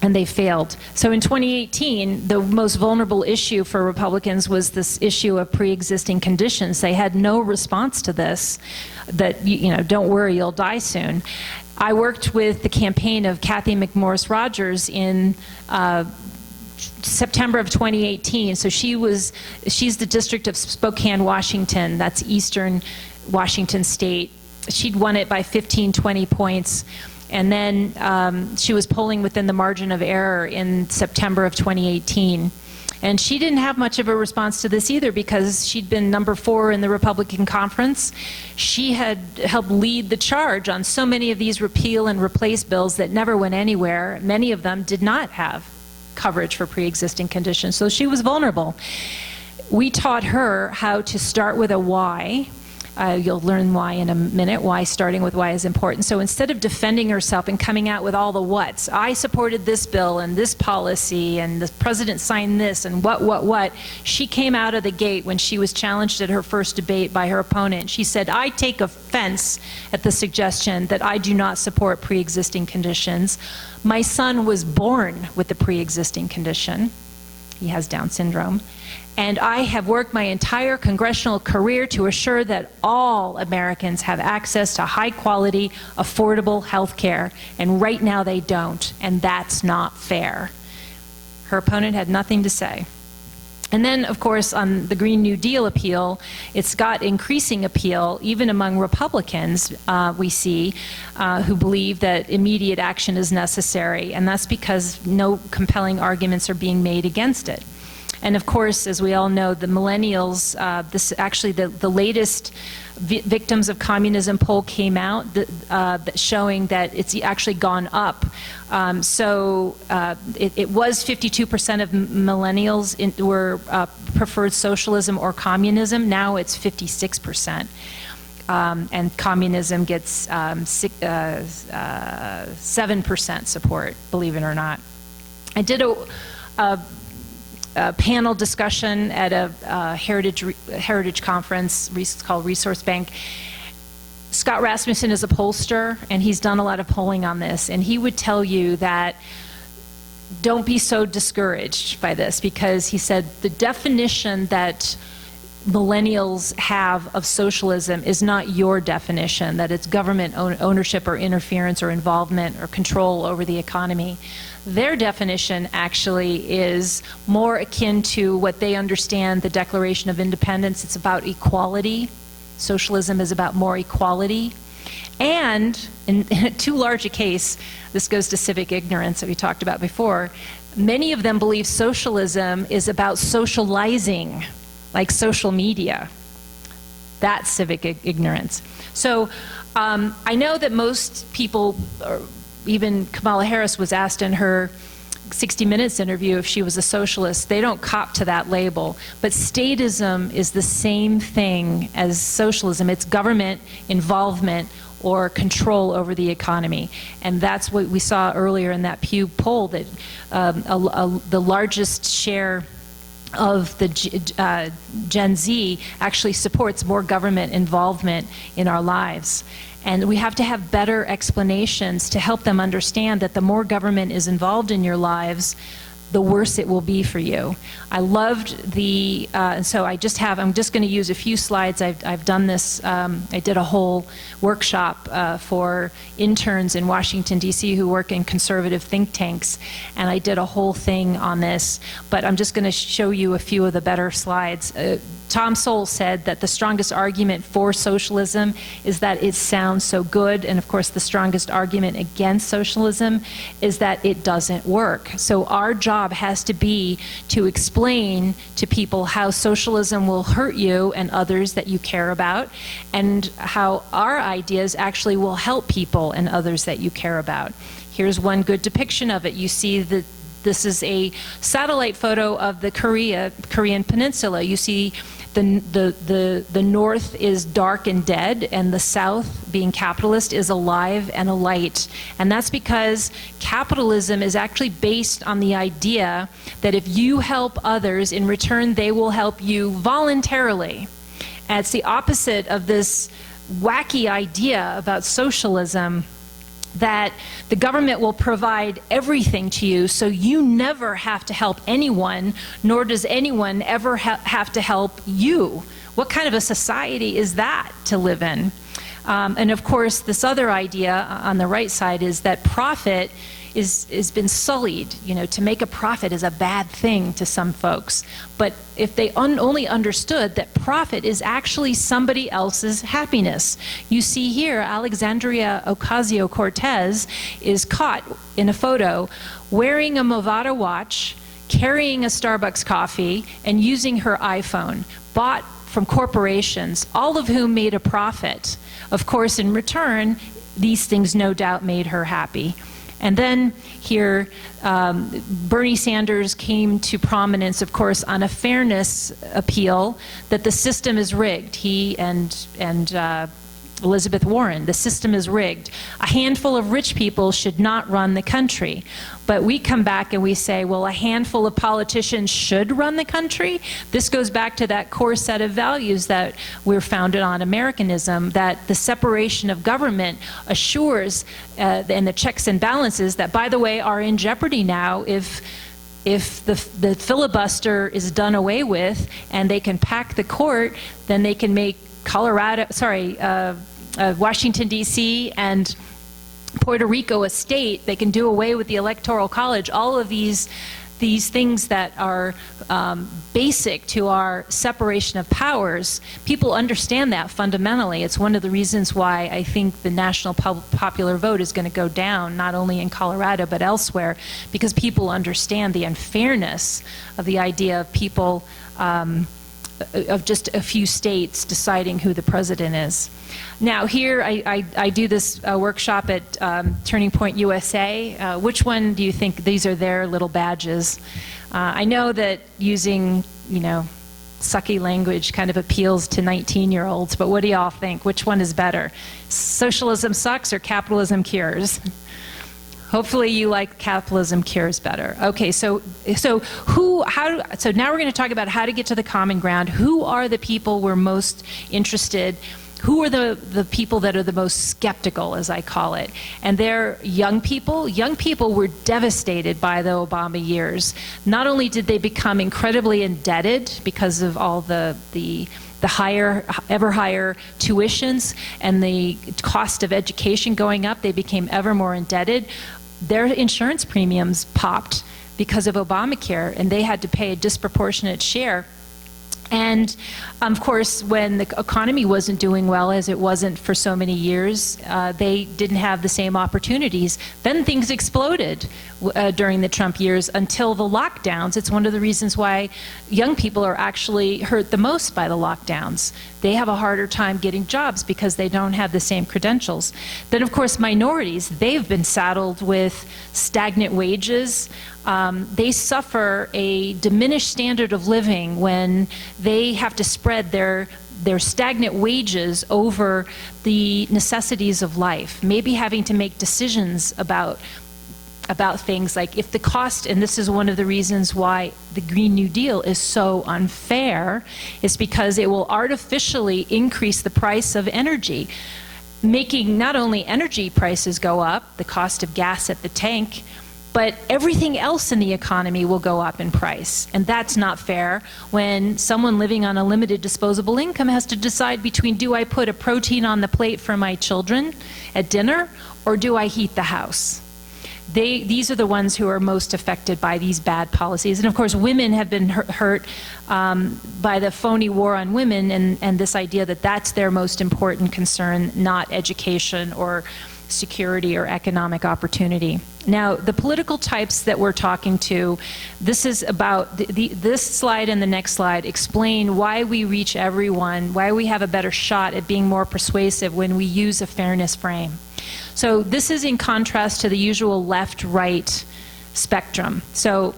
they failed. So in 2018, the most vulnerable issue for Republicans was this issue of pre-existing conditions. They had no response to this, that, you know, don't worry, you'll die soon. I worked with the campaign of Kathy McMorris Rogers in September of 2018. So she's the district of Spokane, Washington. That's eastern Washington state. She'd won it by 15, 20 points. And then she was polling within the margin of error in September of 2018. And she didn't have much of a response to this either because she'd been number 4 in the Republican conference. She had helped lead the charge on so many of these repeal and replace bills that never went anywhere. Many of them did not have coverage for pre-existing conditions. So she was vulnerable. We taught her how to start with a why. You'll learn why in a minute, why starting with why is important. So instead of defending herself and coming out with all the whats, I supported this bill and this policy and the president signed this and what, she came out of the gate when she was challenged at her first debate by her opponent. She said, I take offense at the suggestion that I do not support pre-existing conditions. My son was born with the pre-existing condition. He has Down syndrome. And I have worked my entire congressional career to assure that all Americans have access to high-quality, affordable health care. And right now they don't, and that's not fair. Her opponent had nothing to say. And then, of course, on the Green New Deal appeal, it's got increasing appeal, even among Republicans, we see, who believe that immediate action is necessary, and that's because no compelling arguments are being made against it. And of course, as we all know, the millennials, the latest Victims of Communism poll came out showing that it's actually gone up. It was 52% of millennials preferred socialism or communism. Now it's 56%. And communism gets 7% support, believe it or not. I did a panel discussion at a heritage conference called Resource Bank. Scott Rasmussen is a pollster, and he's done a lot of polling on this, and he would tell you that don't be so discouraged by this, because he said the definition that millennials have of socialism is not your definition, that it's government ownership or interference or involvement or control over the economy. Their definition actually is more akin to what they understand the Declaration of Independence. It's about equality. Socialism is about more equality. And in too large a case, this goes to civic ignorance that we talked about before, many of them believe socialism is about socializing, like social media. That's civic ignorance. So I know that most people, even Kamala Harris was asked in her 60 Minutes interview if she was a socialist. They don't cop to that label. But statism is the same thing as socialism. It's government involvement or control over the economy. And that's what we saw earlier in that Pew poll, that the largest share of the Gen Z actually supports more government involvement in our lives. And we have to have better explanations to help them understand that the more government is involved in your lives, the worse it will be for you. I loved the, and so I'm just going to use a few slides. I've done this, I did a whole workshop for interns in Washington, D.C. who work in conservative think tanks, and I did a whole thing on this, but I'm just going to show you a few of the better slides. Tom Sowell said that the strongest argument for socialism is that it sounds so good, and of course the strongest argument against socialism is that it doesn't work. So our job has to be to explain to people how socialism will hurt you and others that you care about, and how our ideas actually will help people and others that you care about. Here's one good depiction of it. You see that this is a satellite photo of the Korean Peninsula. You see the north is dark and dead, and the south, being capitalist, is alive and alight. And that's because capitalism is actually based on the idea that if you help others, in return they will help you voluntarily. And it's the opposite of this wacky idea about socialism, that the government will provide everything to you, so you never have to help anyone, nor does anyone ever have to help you. What kind of a society is that to live in? And of course, this other idea on the right side is that profit is been sullied. You know, to make a profit is a bad thing to some folks. But if they only understood that profit is actually somebody else's happiness. You see here, Alexandria Ocasio-Cortez is caught in a photo wearing a Movado watch, carrying a Starbucks coffee, and using her iPhone, bought from corporations, all of whom made a profit. Of course, in return, these things no doubt made her happy. And then here, Bernie Sanders came to prominence, of course, on a fairness appeal that the system is rigged. He and Elizabeth Warren, the system is rigged. A handful of rich people should not run the country. But we come back and we say, well, a handful of politicians should run the country. This goes back to that core set of values that we're founded on, Americanism, that the separation of government assures, and the checks and balances that, by the way, are in jeopardy now if the filibuster is done away with and they can pack the court, then they can make Washington, D.C. and Puerto Rico a state. They can do away with the Electoral College. All of these things that are basic to our separation of powers, people understand that fundamentally. It's one of the reasons why I think the national popular vote is going to go down, not only in Colorado but elsewhere, because people understand the unfairness of the idea of people of just a few states deciding who the president is. Now here I do this workshop at Turning Point USA. Which one do you think, these are their little badges? I know that using, sucky language kind of appeals to 19-year-olds, but what do y'all think? Which one is better? Socialism sucks or capitalism cures? Hopefully you like capitalism cures better. Okay, so now we're going to talk about how to get to the common ground. Who are the people we're most interested? Who are the people that are the most skeptical, as I call it? And they're young people. Young people were devastated by the Obama years. Not only did they become incredibly indebted because of all the ever higher tuitions and the cost of education going up, they became ever more indebted. Their insurance premiums popped because of Obamacare, and they had to pay a disproportionate share. And of course, when the economy wasn't doing well, as it wasn't for so many years, they didn't have the same opportunities. Then things exploded during the Trump years until the lockdowns. It's one of the reasons why young people are actually hurt the most by the lockdowns. They have a harder time getting jobs because they don't have the same credentials. Then, of course, minorities, they've been saddled with stagnant wages. They suffer a diminished standard of living when they have to spread their stagnant wages over the necessities of life, maybe having to make decisions about things like if the cost, and this is one of the reasons why the Green New Deal is so unfair, is because it will artificially increase the price of energy, making not only energy prices go up, the cost of gas at the tank, but everything else in the economy will go up in price. And that's not fair when someone living on a limited disposable income has to decide between, do I put a protein on the plate for my children at dinner, or do I heat the house? These are the ones who are most affected by these bad policies. And of course, women have been hurt by the phony war on women and this idea that that's their most important concern, not education or security or economic opportunity. Now, the political types that we're talking to, this is about, this slide and the next slide explain why we reach everyone, why we have a better shot at being more persuasive when we use a fairness frame. So this is in contrast to the usual left-right spectrum. So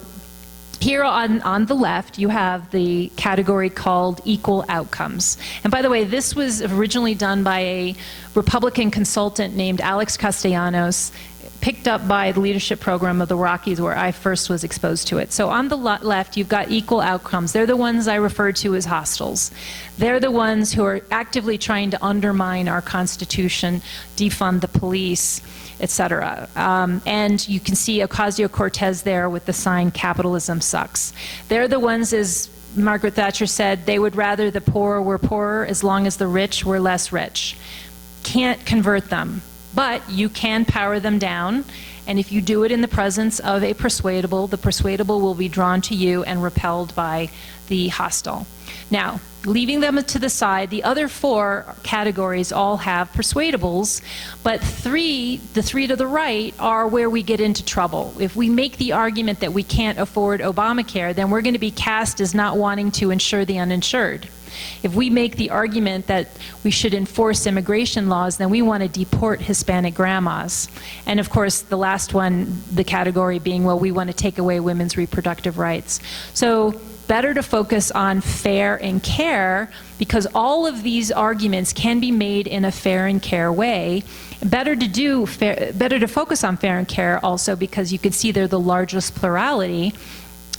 here on the left, you have the category called equal outcomes. And by the way, this was originally done by a Republican consultant named Alex Castellanos, picked up by the leadership program of the Rockies where I first was exposed to it. So on the left, you've got equal outcomes. They're the ones I refer to as hostiles. They're the ones who are actively trying to undermine our Constitution, defund the police, etc. And you can see Ocasio-Cortez there with the sign, capitalism sucks. They're the ones, as Margaret Thatcher said, they would rather the poor were poorer as long as the rich were less rich. Can't convert them. But you can power them down, and if you do it in the presence of a persuadable, the persuadable will be drawn to you and repelled by the hostile. Now, leaving them to the side, the other four categories all have persuadables, but the three to the right are where we get into trouble. If we make the argument that we can't afford Obamacare, then we're going to be cast as not wanting to insure the uninsured. If we make the argument that we should enforce immigration laws, then we want to deport Hispanic grandmas. And of course, the last one, the category being, well, we want to take away women's reproductive rights. So better to focus on fair and care, because all of these arguments can be made in a fair and care way. Better to focus on fair and care also because you can see they're the largest plurality.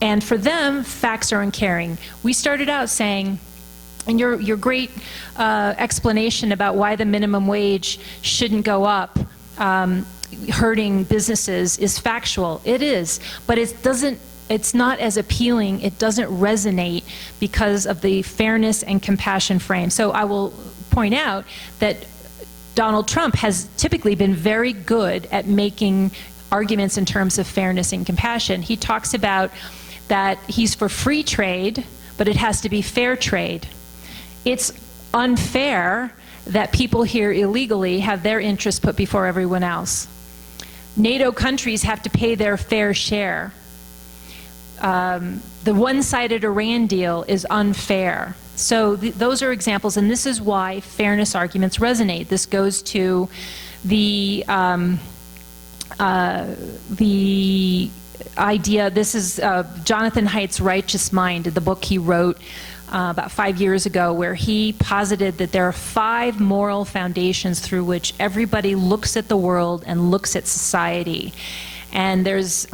And for them, facts are uncaring. We started out saying, and your great explanation about why the minimum wage shouldn't go up, hurting businesses, is factual. It is, but it's not as appealing, it doesn't resonate because of the fairness and compassion frame. So I will point out that Donald Trump has typically been very good at making arguments in terms of fairness and compassion. He talks about that he's for free trade, but it has to be fair trade. It's unfair that people here illegally have their interests put before everyone else. NATO countries have to pay their fair share. The one-sided Iran deal is unfair. So those are examples, and this is why fairness arguments resonate. This goes to the idea, this is Jonathan Haidt's Righteous Mind, the book he wrote about 5 years ago, where he posited that there are 5 moral foundations through which everybody looks at the world and looks at society. And there's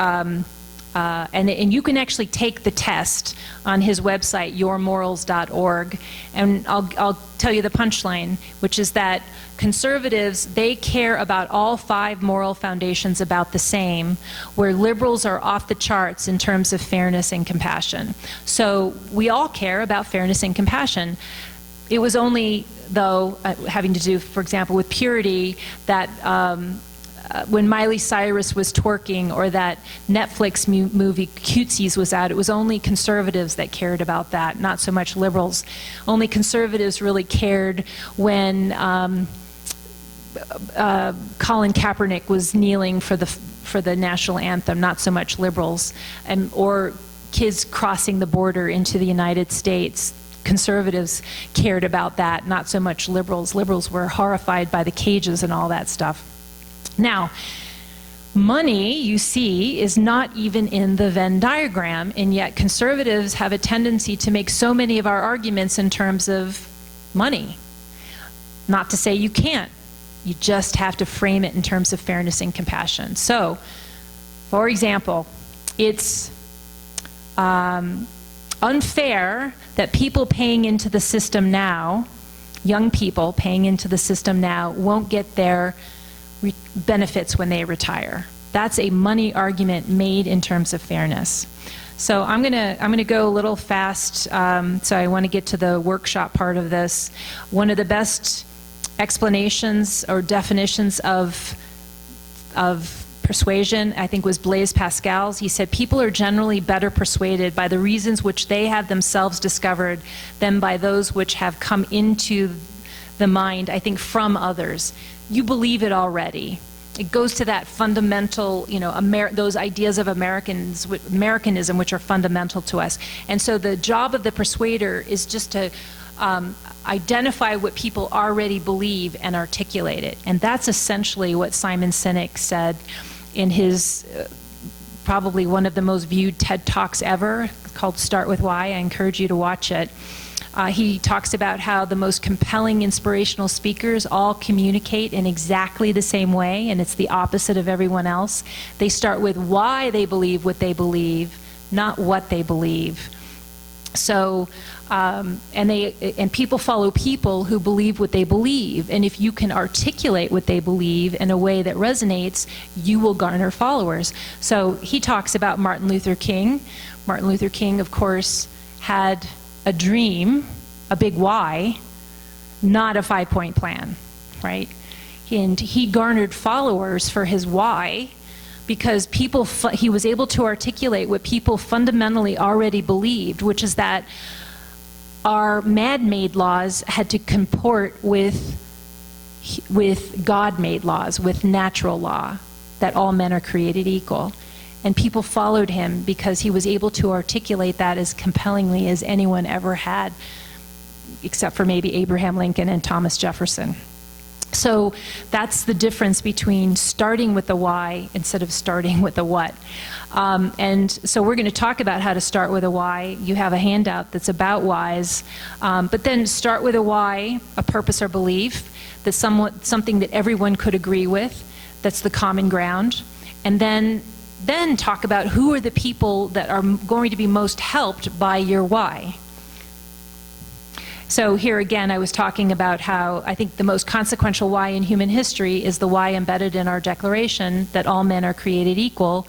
and you can actually take the test on his website, yourmorals.org, and I'll tell you the punchline, which is that conservatives, they care about all 5 moral foundations about the same, where liberals are off the charts in terms of fairness and compassion. So we all care about fairness and compassion. It was only, though, having to do, for example, with purity, that when Miley Cyrus was twerking, or that Netflix movie Cutesies was out, it was only conservatives that cared about that, not so much liberals. Only conservatives really cared when Colin Kaepernick was kneeling for the national anthem, not so much liberals, or kids crossing the border into the United States. Conservatives cared about that, not so much liberals. Liberals were horrified by the cages and all that stuff. Now, money, you see, is not even in the Venn diagram, and yet conservatives have a tendency to make so many of our arguments in terms of money. Not to say you can't. You just have to frame it in terms of fairness and compassion. So, for example, it's unfair that people paying into the system now, young people paying into the system now, won't get their benefits when they retire. That's a money argument made in terms of fairness. So I'm gonna go a little fast, so I want to get to the workshop part of this. One of the best explanations or definitions of persuasion, I think, was Blaise Pascal's. He said, people are generally better persuaded by the reasons which they have themselves discovered than by those which have come into the mind, I think, from others. You believe it already. It goes to that fundamental, those ideas of Americanism, which are fundamental to us. And so the job of the persuader is just to identify what people already believe and articulate it. And that's essentially what Simon Sinek said in his probably one of the most viewed TED Talks ever, called Start With Why. I encourage you to watch it. He talks about how the most compelling inspirational speakers all communicate in exactly the same way, and it's the opposite of everyone else. They start with why they believe what they believe, not what they believe. So, and people follow people who believe what they believe, and if you can articulate what they believe in a way that resonates, you will garner followers. So he talks about Martin Luther King. Martin Luther King, of course, had a dream, a big why, not a 5-point plan, right? And he garnered followers for his why because he was able to articulate what people fundamentally already believed, which is that our man-made laws had to comport with God-made laws, with natural law, that all men are created equal. And people followed him because he was able to articulate that as compellingly as anyone ever had. except for maybe Abraham Lincoln and Thomas Jefferson. So that's the difference between starting with the why instead of starting with the what. And so we're going to talk about how to start with a why. You have a handout that's about whys, but then start with a why, a purpose or belief, that's something that everyone could agree with, that's the common ground, and then talk about who are the people that are going to be most helped by your why. So here again, I was talking about how I think the most consequential why in human history is the why embedded in our Declaration that all men are created equal.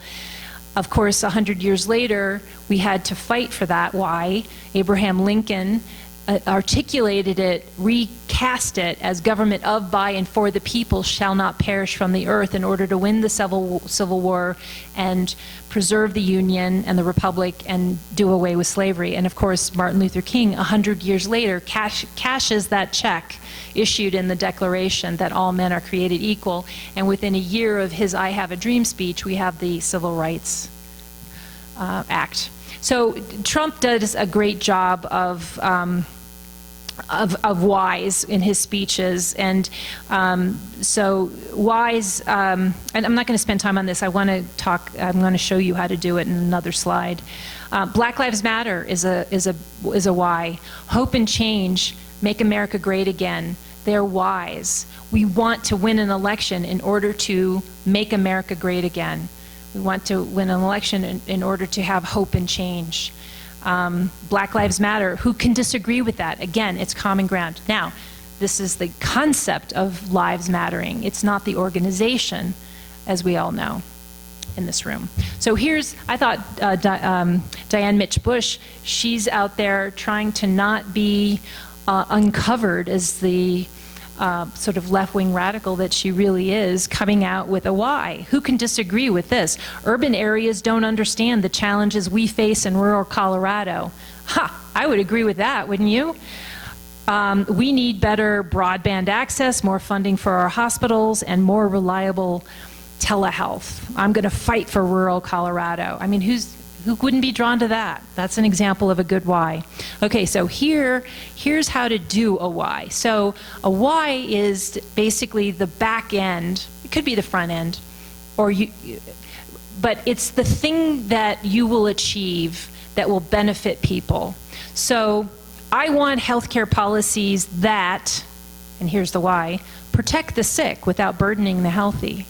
Of course, 100 years later, we had to fight for that why. Abraham Lincoln articulated it, recast it as government of, by, and for the people shall not perish from the earth in order to win the Civil War and preserve the Union and the Republic and do away with slavery. And of course, Martin Luther King, 100 years later, cashes that check issued in the Declaration that all men are created equal. And within a year of his I Have a Dream speech, we have the Civil Rights Act. So Trump does a great job of whys in his speeches, and so whys, and I'm not going to spend time on this. I'm going to show you how to do it in another slide. Black Lives Matter is a why. Hope and change, make America great again. They're whys. We want to win an election in order to make America great again. We want to win an election in order to have hope and change. Black Lives Matter, who can disagree with that? Again, it's common ground. Now, this is the concept of lives mattering. It's not the organization, as we all know in this room. So I thought Diane Mitch Bush, she's out there trying to not be uncovered as the sort of left-wing radical that she really is, coming out with a why. Who can disagree with this? Urban areas don't understand the challenges we face in rural Colorado. I would agree with that, wouldn't you? We need better broadband access, more funding for our hospitals, and more reliable telehealth. I'm going to fight for rural Colorado. I mean, who wouldn't be drawn to that? That's an example of a good why. Okay, so here's how to do a why. So a why is basically the back end. It could be the front end, but it's the thing that you will achieve that will benefit people. So I want healthcare policies that, and here's the why, protect the sick without burdening the healthy.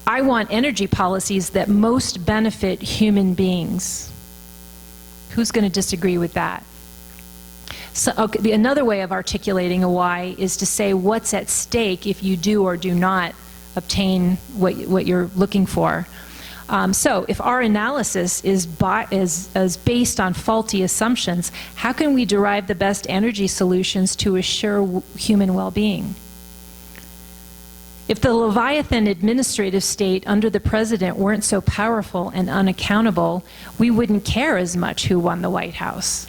I want energy policies that most benefit human beings. Who's going to disagree with that? So, okay, another way of articulating a why is to say what's at stake if you do or do not obtain what you're looking for. So if our analysis is based on faulty assumptions, how can we derive the best energy solutions to assure human well-being? If the Leviathan administrative state under the president weren't so powerful and unaccountable, we wouldn't care as much who won the White House.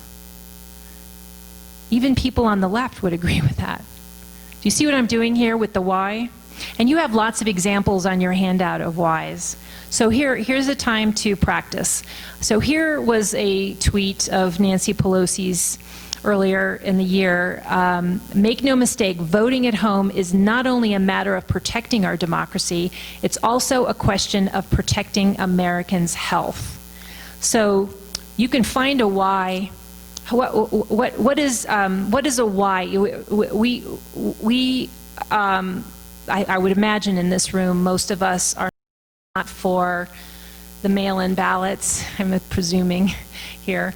Even people on the left would agree with that. Do you see what I'm doing here with the why? And you have lots of examples on your handout of whys. So here's a time to practice. So here was a tweet of Nancy Pelosi's earlier in the year. Make no mistake, voting at home is not only a matter of protecting our democracy, it's also a question of protecting Americans' health. So you can find a why. What is a why? I would imagine in this room, most of us are not for the mail-in ballots, I'm presuming here.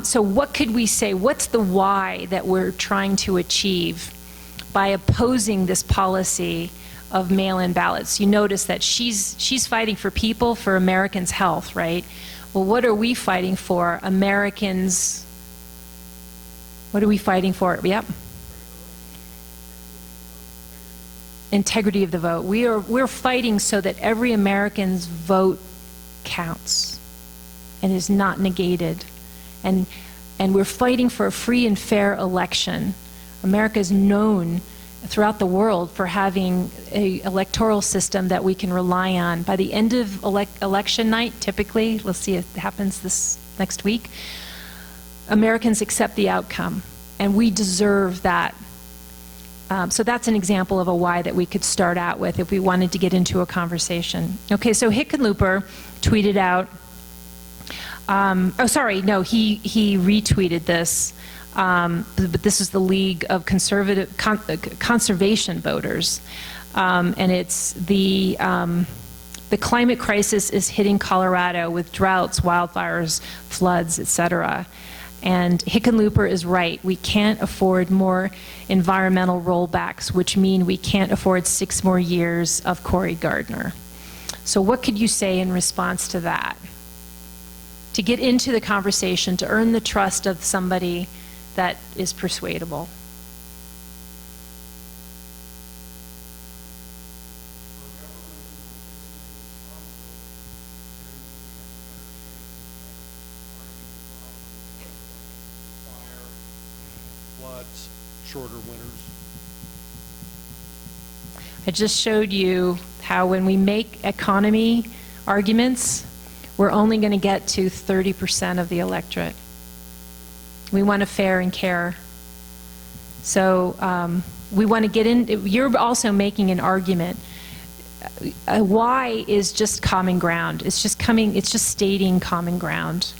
So what could we say? What's the why that we're trying to achieve by opposing this policy of mail-in ballots? You notice that she's fighting for people, for Americans' health, right? Well, what are we fighting for? Americans, what are we fighting for? Yep. Integrity of the vote. We're fighting so that every American's vote counts and is not negated. And we're fighting for a free and fair election. America is known throughout the world for having an electoral system that we can rely on. By the end of election night, typically, let's see if it happens this next week, Americans accept the outcome. and we deserve that. So that's an example of a why that we could start out with if we wanted to get into a conversation. Okay, so Hickenlooper tweeted out, he retweeted this, but this is the League of Conservation Voters, and it's the climate crisis is hitting Colorado with droughts, wildfires, floods, etc. And Hickenlooper is right. We can't afford more environmental rollbacks, which mean we can't afford 6 more years of Cory Gardner. So what could you say in response to that? To get into the conversation, to earn the trust of somebody that is persuadable. Shorter winters. I just showed you how when we make economy arguments, we're only going to get to 30% of the electorate. We want to fair and care. So we want to get in. You're also making an argument. Why is just common ground? It's just stating common ground.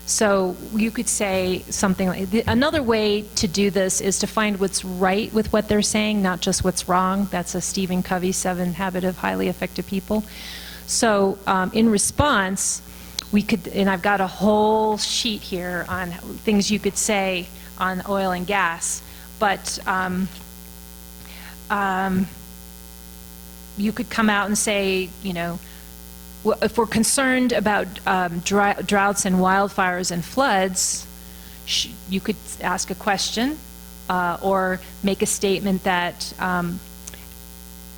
So you could say something like, another way to do this is to find what's right with what they're saying, not just what's wrong. That's a Stephen Covey 7 Habits of Highly Effective People. So in response, we could, and I've got a whole sheet here on things you could say on oil and gas, but you could come out and say, you know, if we're concerned about droughts and wildfires and floods, you could ask a question or make a statement that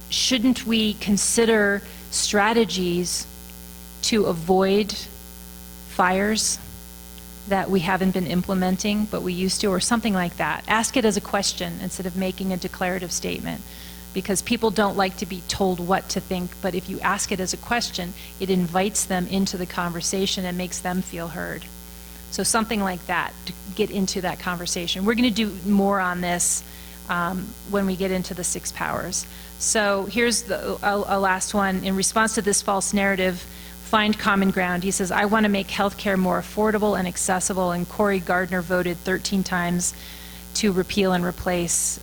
shouldn't we consider strategies to avoid fires that we haven't been implementing but we used to, or something like that. Ask it as a question instead of making a declarative statement, because people don't like to be told what to think, but if you ask it as a question, it invites them into the conversation and makes them feel heard. So something like that, to get into that conversation. We're going to do more on this when we get into the 6 powers. So here's a last one. In response to this false narrative, find common ground. He says, I want to make healthcare more affordable and accessible, and Cory Gardner voted 13 times to repeal and replace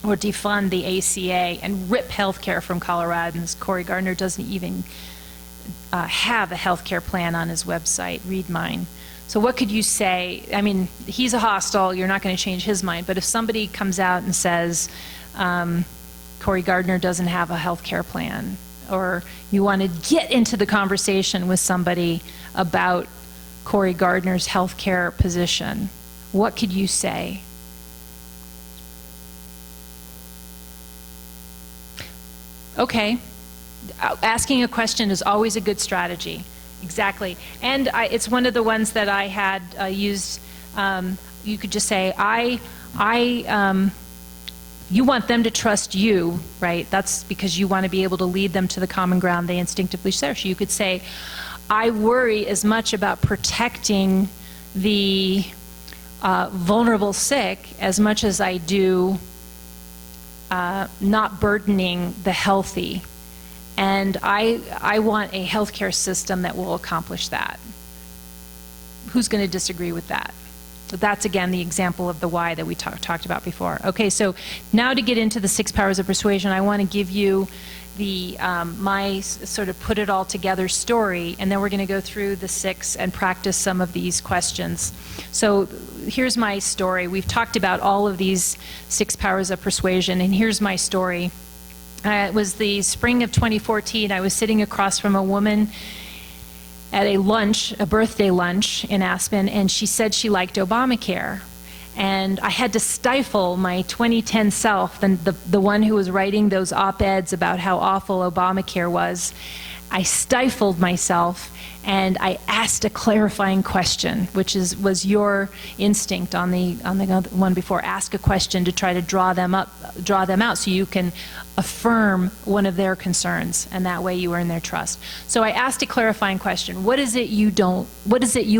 or defund the ACA and rip healthcare from Coloradans. Cory Gardner doesn't even have a healthcare plan on his website. Read mine. So what could you say? I mean, he's a hostile. You're not going to change his mind. But if somebody comes out and says, Cory Gardner doesn't have a healthcare plan, or you want to get into the conversation with somebody about Cory Gardner's healthcare position, what could you say? Okay, asking a question is always a good strategy. Exactly, and it's one of the ones that I had used. You could just say, you want them to trust you, right? That's because you want to be able to lead them to the common ground they instinctively share. So you could say, I worry as much about protecting the vulnerable sick as much as I do not burdening the healthy. And I want a healthcare system that will accomplish that. Who's going to disagree with that? So that's, again, the example of the why that we talked about before. Okay, so now to get into the 6 powers of persuasion, I want to give you the my sort of put it all together story, and then we're going to go through the 6 and practice some of these questions. So here's my story. We've talked about all of these 6 powers of persuasion, and here's my story. It was the spring of 2014. I was sitting across from a woman at a lunch, a birthday lunch in Aspen, and she said she liked Obamacare. And I had to stifle my 2010 self, the one who was writing those op-eds about how awful Obamacare was. I stifled myself and I asked a clarifying question, which was your instinct on the one before. Ask a question to try to draw them out so you can affirm one of their concerns, and that way you earn their trust. So I asked a clarifying question. What is it you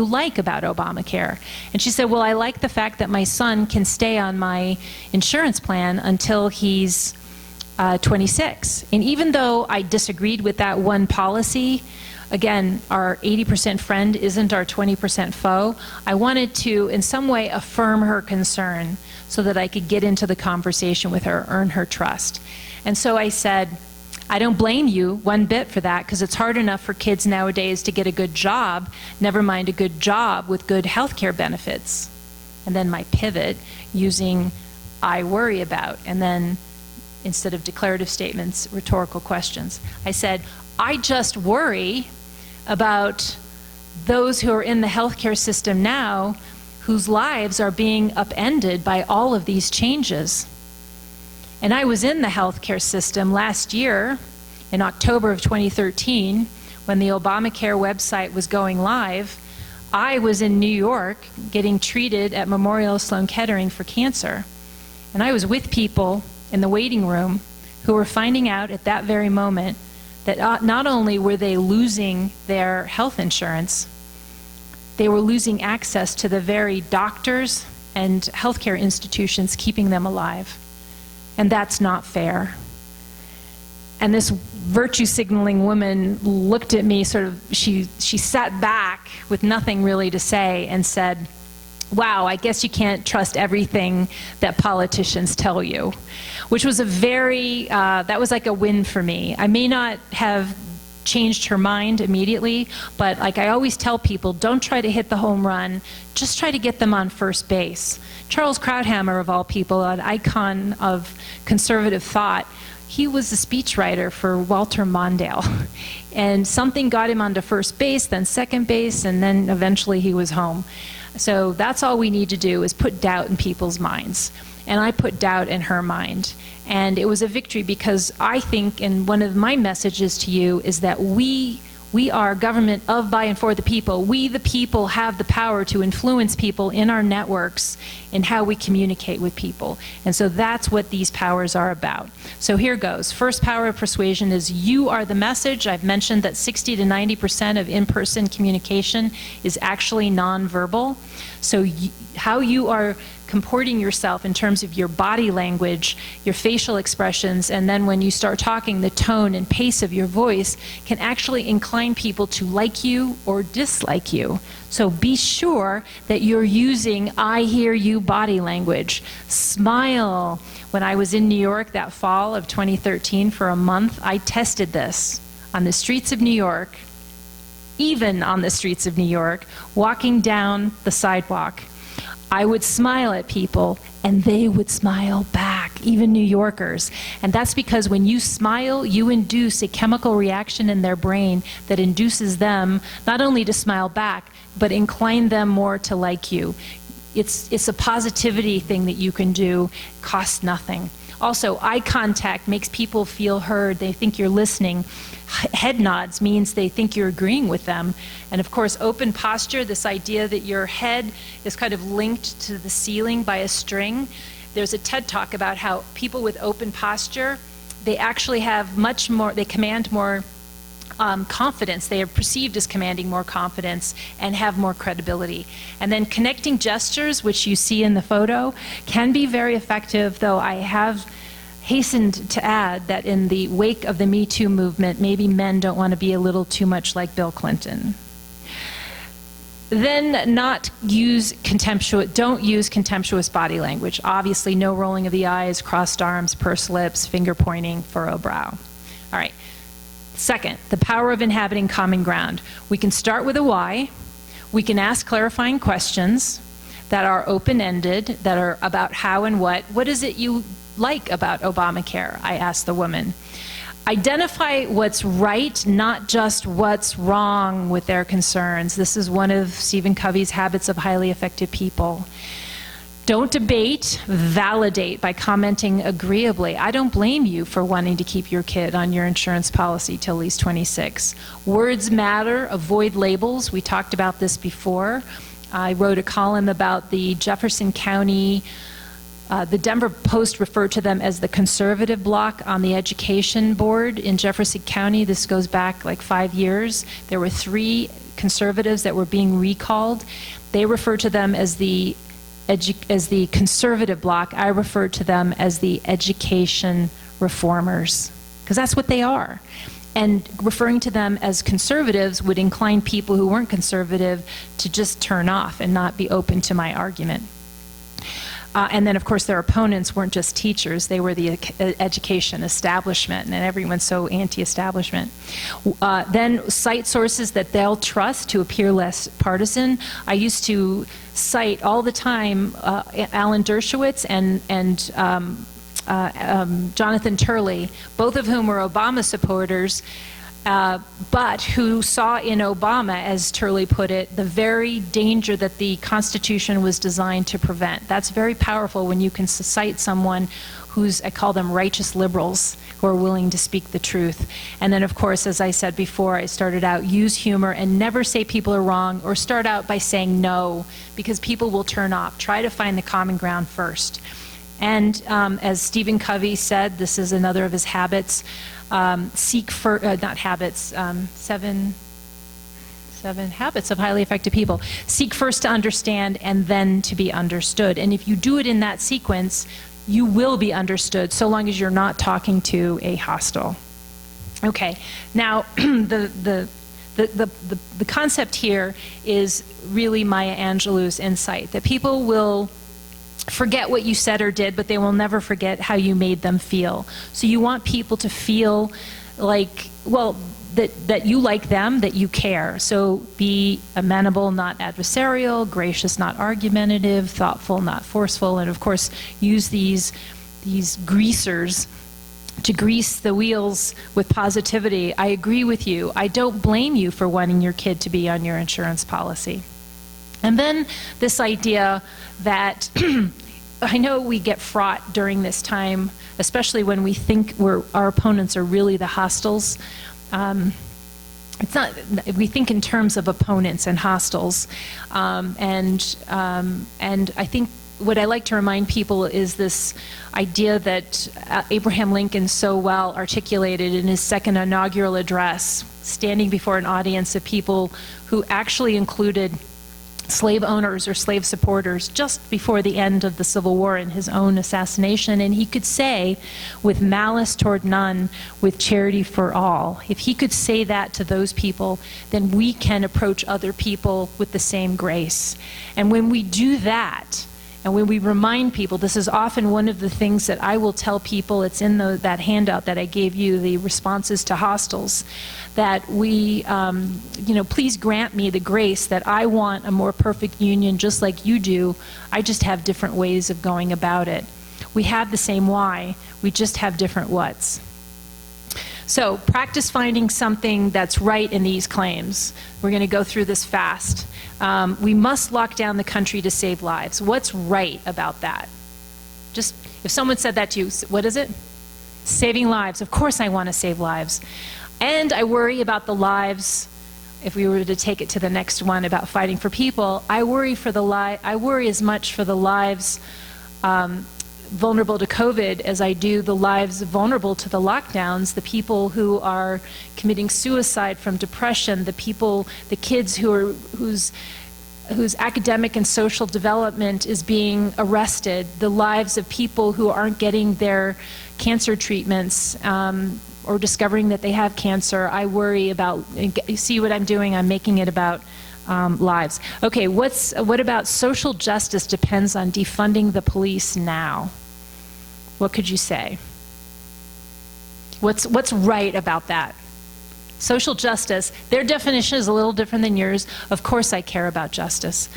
like about Obamacare? And she said, well, I like the fact that my son can stay on my insurance plan until he's 26. And even though I disagreed with that one policy, again, our 80% friend isn't our 20% foe, I wanted to, in some way, affirm her concern so that I could get into the conversation with her, earn her trust. And so I said, I don't blame you one bit for that, because it's hard enough for kids nowadays to get a good job, never mind a good job with good health care benefits. And then my pivot using I worry about, and then instead of declarative statements, rhetorical questions. I said, I just worry about those who are in the healthcare system now whose lives are being upended by all of these changes. And I was in the healthcare system last year, in October of 2013, when the Obamacare website was going live. I was in New York getting treated at Memorial Sloan Kettering for cancer. And I was with people in the waiting room who were finding out at that very moment that not only were they losing their health insurance, they were losing access to the very doctors and healthcare institutions keeping them alive. And that's not fair. And this virtue signaling woman looked at me sort of, she sat back with nothing really to say and said, wow, I guess you can't trust everything that politicians tell you, which was a very, that was like a win for me. I may not have changed her mind immediately, but like I always tell people, don't try to hit the home run, just try to get them on first base. Charles Krauthammer, of all people, an icon of conservative thought, he was the speechwriter for Walter Mondale. And something got him onto first base, then second base, and then eventually he was home. So that's all we need to do, is put doubt in people's minds. And I put doubt in her mind. And it was a victory, because I think, and one of my messages to you is that we are government of, by, and for the people. We, the people, have the power to influence people in our networks in how we communicate with people. And so that's what these powers are about. So here goes. First power of persuasion is you are the message. I've mentioned that 60 to 90% of in-person communication is actually nonverbal. So how you are comporting yourself in terms of your body language, your facial expressions, and then when you start talking, the tone and pace of your voice can actually incline people to like you or dislike you. So be sure that you're using I hear you body language. Smile. When I was in New York that fall of 2013 for a month, I tested this on the streets of New York, even on the streets of New York, walking down the sidewalk. I would smile at people, and they would smile back, even New Yorkers. And that's because when you smile, you induce a chemical reaction in their brain that induces them not only to smile back, but incline them more to like you. It's a positivity thing that you can do, costs nothing. Also, eye contact makes people feel heard. They think you're listening. Head nods means they think you're agreeing with them. And of course, open posture, this idea that your head is kind of linked to the ceiling by a string. There's a TED Talk about how people with open posture, they actually have much more, they command more confidence. They are perceived as commanding more confidence and have more credibility. And then connecting gestures, which you see in the photo, can be very effective, though I have hastened to add that in the wake of the Me Too movement, maybe men don't want to be a little too much like Bill Clinton. Then don't use contemptuous body language. Obviously, no rolling of the eyes, crossed arms, pursed lips, finger pointing, furrowed brow. All right. Second, the power of inhabiting common ground. We can start with a why. We can ask clarifying questions that are open-ended, that are about how and what. What is it you like about Obamacare? I asked the woman. Identify what's right, not just what's wrong with their concerns. This is one of Stephen Covey's habits of highly effective people. Don't debate, validate by commenting agreeably. I don't blame you for wanting to keep your kid on your insurance policy till he's 26. Words matter, avoid labels. We talked about this before. I wrote a column about the Jefferson County, the Denver Post referred to them as the conservative bloc on the education board in Jefferson County. This goes back like 5 years. There were 3 conservatives that were being recalled. They referred to them as the conservative bloc. I refer to them as the education reformers, because that's what they are. And referring to them as conservatives would incline people who weren't conservative to just turn off and not be open to my argument. And then, of course, their opponents weren't just teachers. They were the education establishment, and everyone's so anti-establishment. Then cite sources that they'll trust to appear less partisan. I used to cite all the time Alan Dershowitz and Jonathan Turley, both of whom were Obama supporters, but who saw in Obama, as Turley put it, the very danger that the Constitution was designed to prevent. That's very powerful when you can cite someone who's, I call them righteous liberals, who are willing to speak the truth. And then, of course, as I said before, I started out, use humor and never say people are wrong, or start out by saying no, because people will turn off. Try to find the common ground first. And as Stephen Covey said, this is another of his habits, not habits, seven habits of highly effective people. Seek first to understand and then to be understood. And if you do it in that sequence, you will be understood, so long as you're not talking to a hostile. Okay, now the concept here is really Maya Angelou's insight, that people will forget what you said or did, but they will never forget how you made them feel. So you want people to feel like, well, that you like them, that you care. So be amenable, not adversarial, gracious, not argumentative, thoughtful, not forceful, and of course use these greasers to grease the wheels with positivity. I agree with you. I don't blame you for wanting your kid to be on your insurance policy. And then this idea that I know we get fraught during this time, especially when we think our opponents are really the hostiles. It's not, we think in terms of opponents and hostiles. And I think what I like to remind people is this idea that Abraham Lincoln so well articulated in his second inaugural address, standing before an audience of people who actually included slave owners or slave supporters just before the end of the Civil War in his own assassination. And he could say, with malice toward none, with charity for all. If he could say that to those people, then we can approach other people with the same grace. And when we do that, and when we remind people, this is often one of the things that I will tell people, it's in that handout that I gave you, the responses to hostiles, that we, please grant me the grace that I want a more perfect union just like you do. I just have different ways of going about it. We have the same why, we just have different whats. So practice finding something that's right in these claims. We're going to go through this fast. We must lock down the country to save lives. What's right about that? Just, if someone said that to you, what is it? Saving lives. Of course I want to save lives. And I worry about the lives, if we were to take it to the next one about fighting for people, I worry as much for the lives vulnerable to COVID as I do the lives vulnerable to the lockdowns, the people who are committing suicide from depression, the kids whose academic and social development is being arrested, the lives of people who aren't getting their cancer treatments or discovering that they have cancer. I worry about, you see what I'm doing? I'm making it about lives. Okay, what about social justice depends on defunding the police now? What could you say? What's right about that? Social justice, their definition is a little different than yours. Of course I care about justice.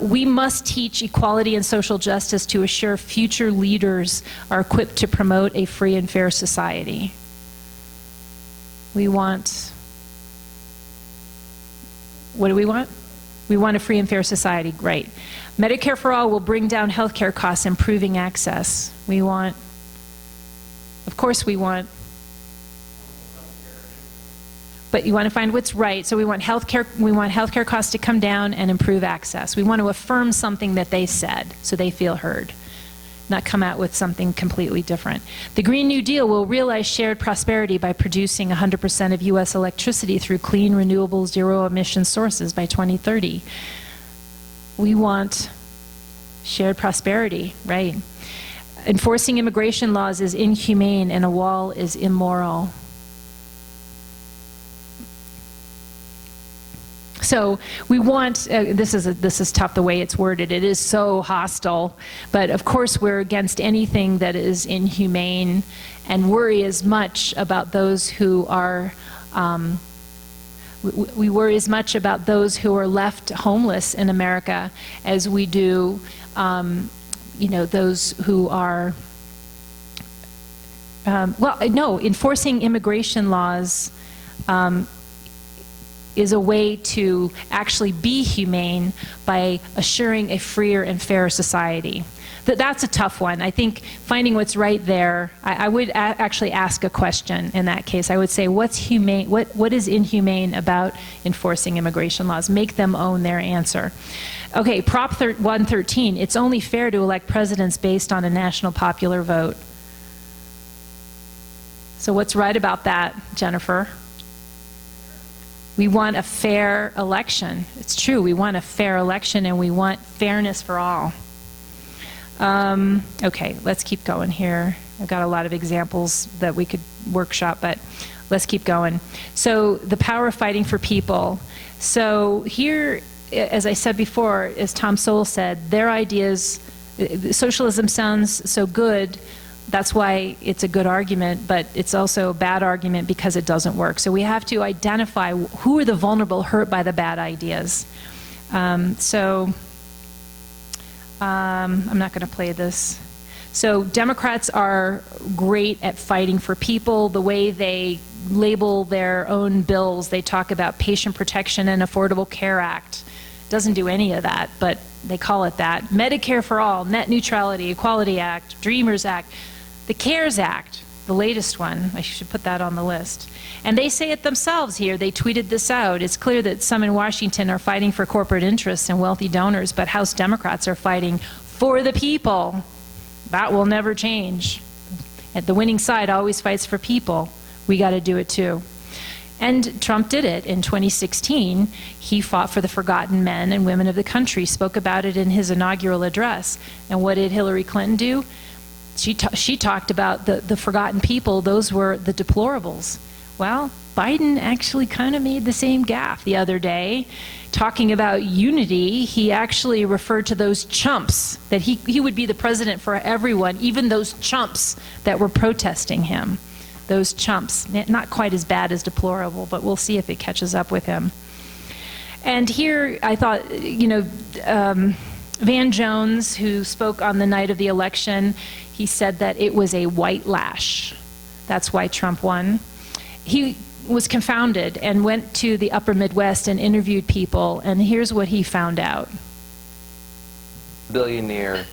We must teach equality and social justice to assure future leaders are equipped to promote a free and fair society. We want, what do we want? We want a free and fair society. Great. Medicare for all will bring down healthcare costs, improving access. We want, of course we want, but you want to find what's right. So we want healthcare costs to come down and improve access. We want to affirm something that they said so they feel heard, not come out with something completely different. The Green New Deal will realize shared prosperity by producing 100% of U.S. electricity through clean, renewable, zero-emission sources by 2030. We want shared prosperity, right? Enforcing immigration laws is inhumane and a wall is immoral. So we want, this is tough the way it's worded, it is so hostile, but of course we're against anything that is inhumane and worry as much about those who are, we worry as much about those who are left homeless in America as we do, you know, those who are, enforcing immigration laws is a way to actually be humane by assuring a freer and fairer society. That's a tough one. I think finding what's right there, I would actually ask a question in that case. I would say, what's humane, what is inhumane about enforcing immigration laws? Make them own their answer. Okay, Prop 113, it's only fair to elect presidents based on a national popular vote. So what's right about that, Jennifer? We want a fair election. It's true, we want a fair election and we want fairness for all. Okay, let's keep going here. I've got a lot of examples that we could workshop, but let's keep going. So the power of fighting for people. So here, as I said before, as Tom Sowell said, their ideas, socialism sounds so good, that's why it's a good argument, but it's also a bad argument because it doesn't work. So we have to identify who are the vulnerable hurt by the bad ideas. I'm not going to play this. So Democrats are great at fighting for people. The way they label their own bills, they talk about Patient Protection and Affordable Care Act. Doesn't do any of that, but they call it that. Medicare for all, Net Neutrality, Equality Act, Dreamers Act, the CARES Act, the latest one. I should put that on the list. And they say it themselves here. They tweeted this out. It's clear that some in Washington are fighting for corporate interests and wealthy donors, but House Democrats are fighting for the people. That will never change. The winning side always fights for people. We got to do it too. And Trump did it in 2016. He fought for the forgotten men and women of the country, spoke about it in his inaugural address. And what did Hillary Clinton do? She talked about the forgotten people. Those were the deplorables. Well, Biden actually kind of made the same gaffe the other day. Talking about unity, he actually referred to those chumps, that he would be the president for everyone, even those chumps that were protesting him. Those chumps, not quite as bad as deplorable, but we'll see if it catches up with him. And here I thought, you know, Van Jones, who spoke on the night of the election, he said that it was a white lash. That's why Trump won. He was confounded and went to the upper Midwest and interviewed people, and here's what he found out. Billionaire.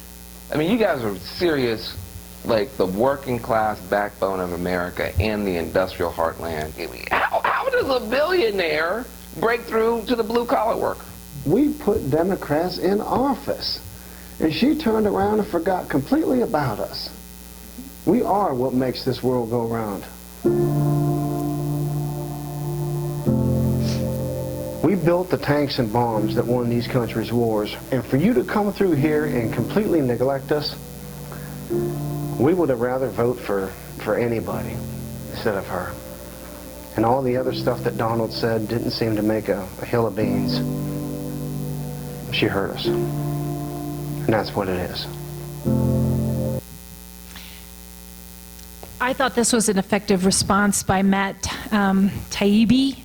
I mean, you guys are serious, like the working class backbone of America and the industrial heartland. How does a billionaire break through to the blue-collar worker? We put Democrats in office, and she turned around and forgot completely about us. We are what makes this world go round. We built the tanks and bombs that won these countries' wars, and for you to come through here and completely neglect us, we would have rather vote for anybody instead of her. And all the other stuff that Donald said didn't seem to make a hill of beans. She hurt us. And that's what it is. I thought this was an effective response by Matt Taibbi,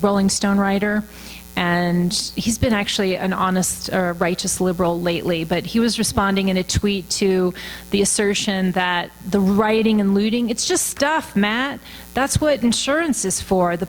Rolling Stone writer, and he's been actually an honest, righteous liberal lately, but he was responding in a tweet to the assertion that the rioting and looting, it's just stuff, Matt. That's what insurance is for. The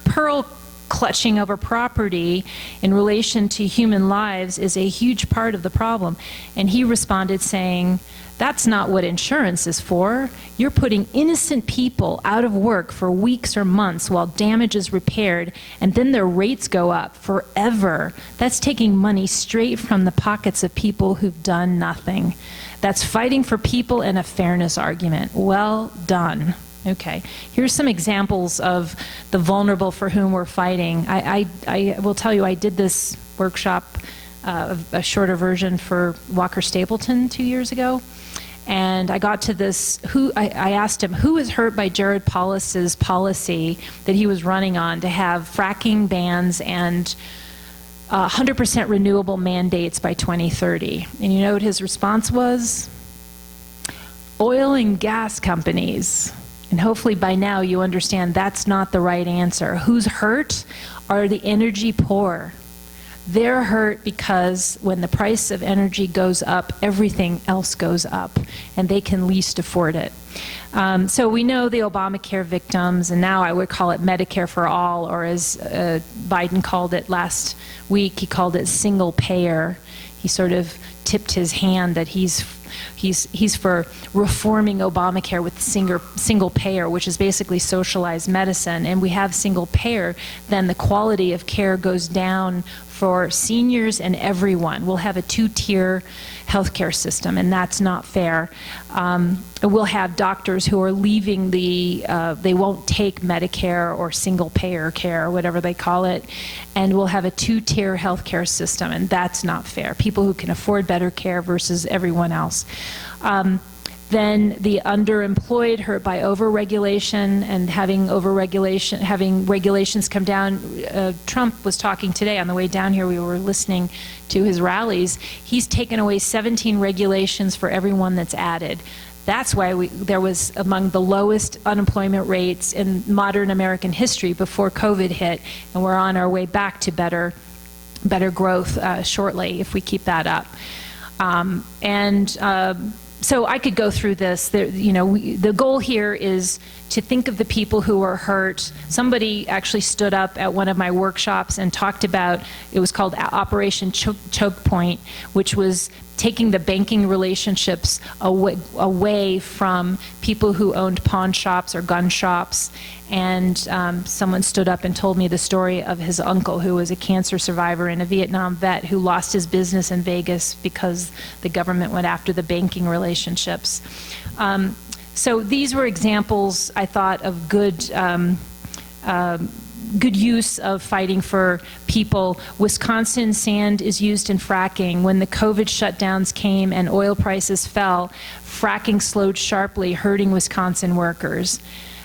Pearl clutching over property in relation to human lives is a huge part of the problem. And he responded saying, that's not what insurance is for. You're putting innocent people out of work for weeks or months while damage is repaired, and then their rates go up forever. That's taking money straight from the pockets of people who've done nothing. That's fighting for people in a fairness argument. Well done. Okay, here's some examples of the vulnerable for whom we're fighting. I will tell you, I did this workshop, a shorter version for Walker Stapleton 2 years ago. And I got to this, I asked him, who was hurt by Jared Polis's policy that he was running on to have fracking bans and 100% renewable mandates by 2030? And you know what his response was? Oil and gas companies. And hopefully by now you understand that's not the right answer. Who's hurt are the energy poor. They're hurt because when the price of energy goes up, everything else goes up, and they can least afford it. So we know the Obamacare victims, and now I would call it Medicare for all, or as Biden called it last week, he called it single payer. He sort of tipped his hand that he's for reforming Obamacare with single payer, which is basically socialized medicine. And we have single payer, then the quality of care goes down for seniors and everyone. We'll have a two-tier healthcare system, and that's not fair. We'll have doctors who are leaving they won't take Medicare or single payer care, or whatever they call it, and we'll have a two-tier healthcare system, and that's not fair. People who can afford better care versus everyone else. Then the underemployed hurt by overregulation and having regulations come down. Trump was talking today on the way down here. We were listening to his rallies. He's taken away 17 regulations for everyone that's added. That's why there was among the lowest unemployment rates in modern American history before COVID hit, and we're on our way back to better growth shortly if we keep that up. So I could go through this. The goal here is to think of the people who are hurt. Somebody actually stood up at one of my workshops and talked about, it was called Operation Choke Point, which was taking the banking relationships away from people who owned pawn shops or gun shops. And someone stood up and told me the story of his uncle, who was a cancer survivor and a Vietnam vet, who lost his business in Vegas because the government went after the banking relationships. So these were examples, I thought, of good use of fighting for people. Wisconsin sand is used in fracking. When the COVID shutdowns came and oil prices fell, fracking slowed sharply, hurting Wisconsin workers.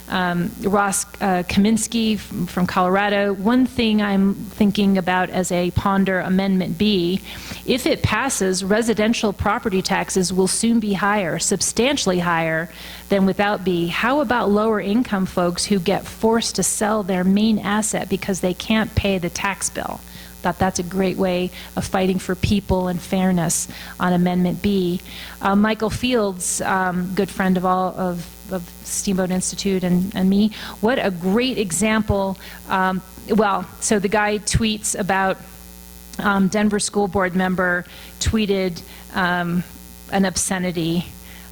Ross Kaminsky from Colorado, one thing I'm thinking about as a ponder Amendment B, if it passes, residential property taxes will soon be higher, substantially higher than without B. How about lower income folks who get forced to sell their main asset because they can't pay the tax bill? Thought that's a great way of fighting for people and fairness on Amendment B. Michael Fields, good friend of all of Steamboat Institute and me, what a great example. So the guy tweets about Denver school board member tweeted an obscenity.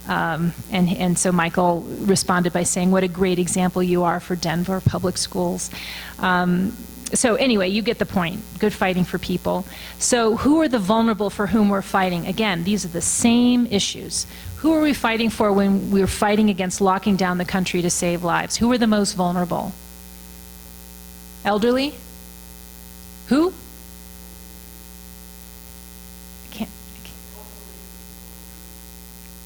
And so Michael responded by saying, what a great example you are for Denver public schools. So anyway, you get the point. Good fighting for people. So who are the vulnerable for whom we're fighting? Again, these are the same issues. Who are we fighting for when we're fighting against locking down the country to save lives? Who are the most vulnerable? Elderly? Who? I can't.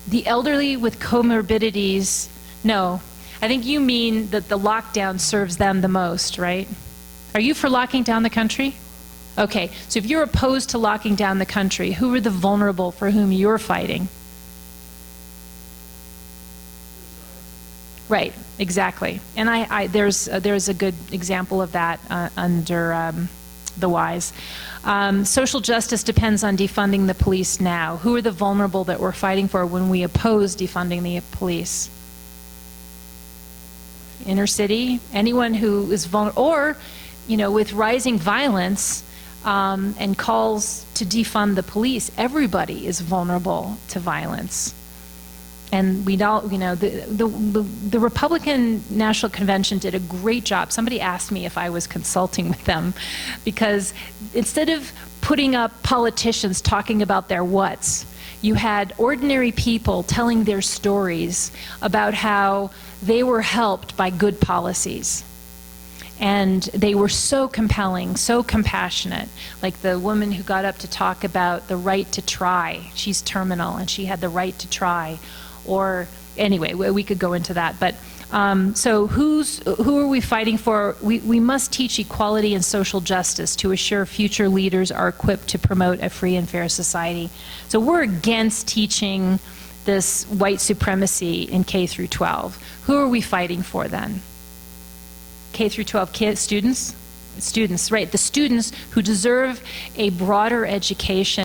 The elderly with comorbidities, no. I think you mean that the lockdown serves them the most, right? Are you for locking down the country? Okay, so if you're opposed to locking down the country, who are the vulnerable for whom you're fighting? Right, exactly. And there's a good example of that under the WISE. Social justice depends on defunding the police now. Who are the vulnerable that we're fighting for when we oppose defunding the police? Inner city, anyone who is vulnerable, or with rising violence and calls to defund the police, everybody is vulnerable to violence. And we all, the Republican National Convention did a great job. Somebody asked me if I was consulting with them, because instead of putting up politicians talking about their whats, you had ordinary people telling their stories about how they were helped by good policies. And they were so compelling, so compassionate. Like the woman who got up to talk about the right to try. She's terminal and she had the right to try. Or anyway, we could go into that. But so who are we fighting for? We must teach equality and social justice to assure future leaders are equipped to promote a free and fair society. So we're against teaching this white supremacy in K through 12. Who are we fighting for then? K through 12 students? Students, right. The students who deserve a broader education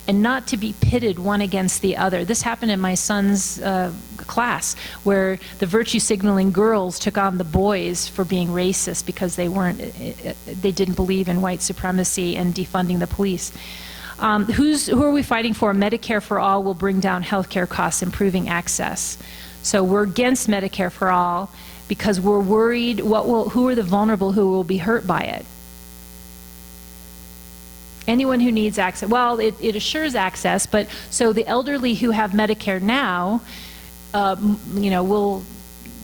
and not to be pitted one against the other. This happened in my son's class, where the virtue signaling girls took on the boys for being racist because they didn't believe in white supremacy and defunding the police. Who are we fighting for? Medicare for all will bring down healthcare costs, improving access. So we're against Medicare for all because we're worried who are the vulnerable who will be hurt by it. Anyone who needs access, well, it assures access, but so the elderly who have Medicare now, will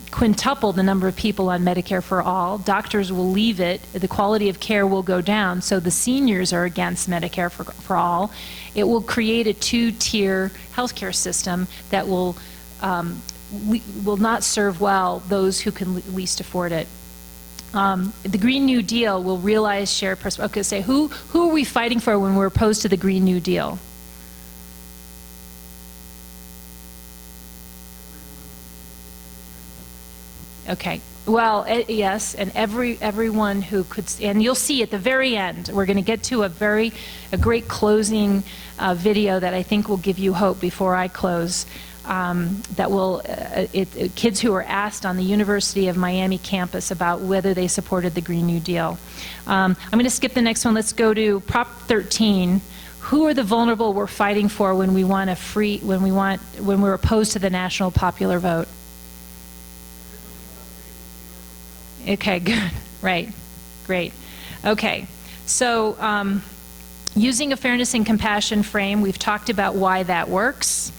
quintuple the number of people on Medicare for all. Doctors will leave it. The quality of care will go down. So the seniors are against Medicare for all. It will create a two-tier healthcare system that will not serve well those who can least afford it. The Green New Deal will realize shared perspective. Okay, say who are we fighting for when we're opposed to the Green New Deal? Okay, well, yes, and everyone who could, and you'll see at the very end, we're going to get to a great closing video that I think will give you hope before I close. That will, kids who were asked on the University of Miami campus about whether they supported the Green New Deal. I'm going to skip the next one. Let's go to Prop 13. Who are the vulnerable we're fighting for when we're opposed to the national popular vote? Okay, good, right, great. Okay, so using a fairness and compassion frame, we've talked about why that works.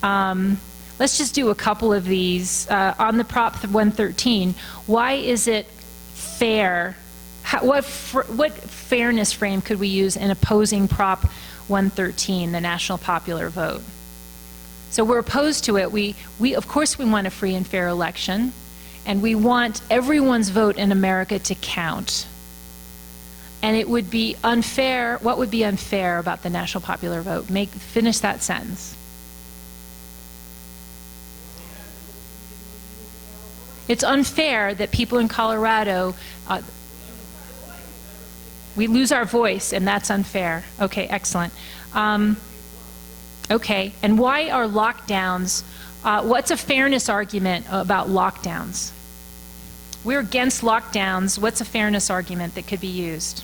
Let's just do a couple of these. On the Prop 113, why is it fair? What fairness frame could we use in opposing Prop 113, the national popular vote? So we're opposed to it. We of course we want a free and fair election, and we want everyone's vote in America to count. And it would be unfair. What would be unfair about the national popular vote? Finish that sentence. It's unfair that people in Colorado, we lose our voice, and that's unfair. Okay, excellent. Okay, and why are lockdowns, what's a fairness argument about lockdowns? We're against lockdowns. What's a fairness argument that could be used?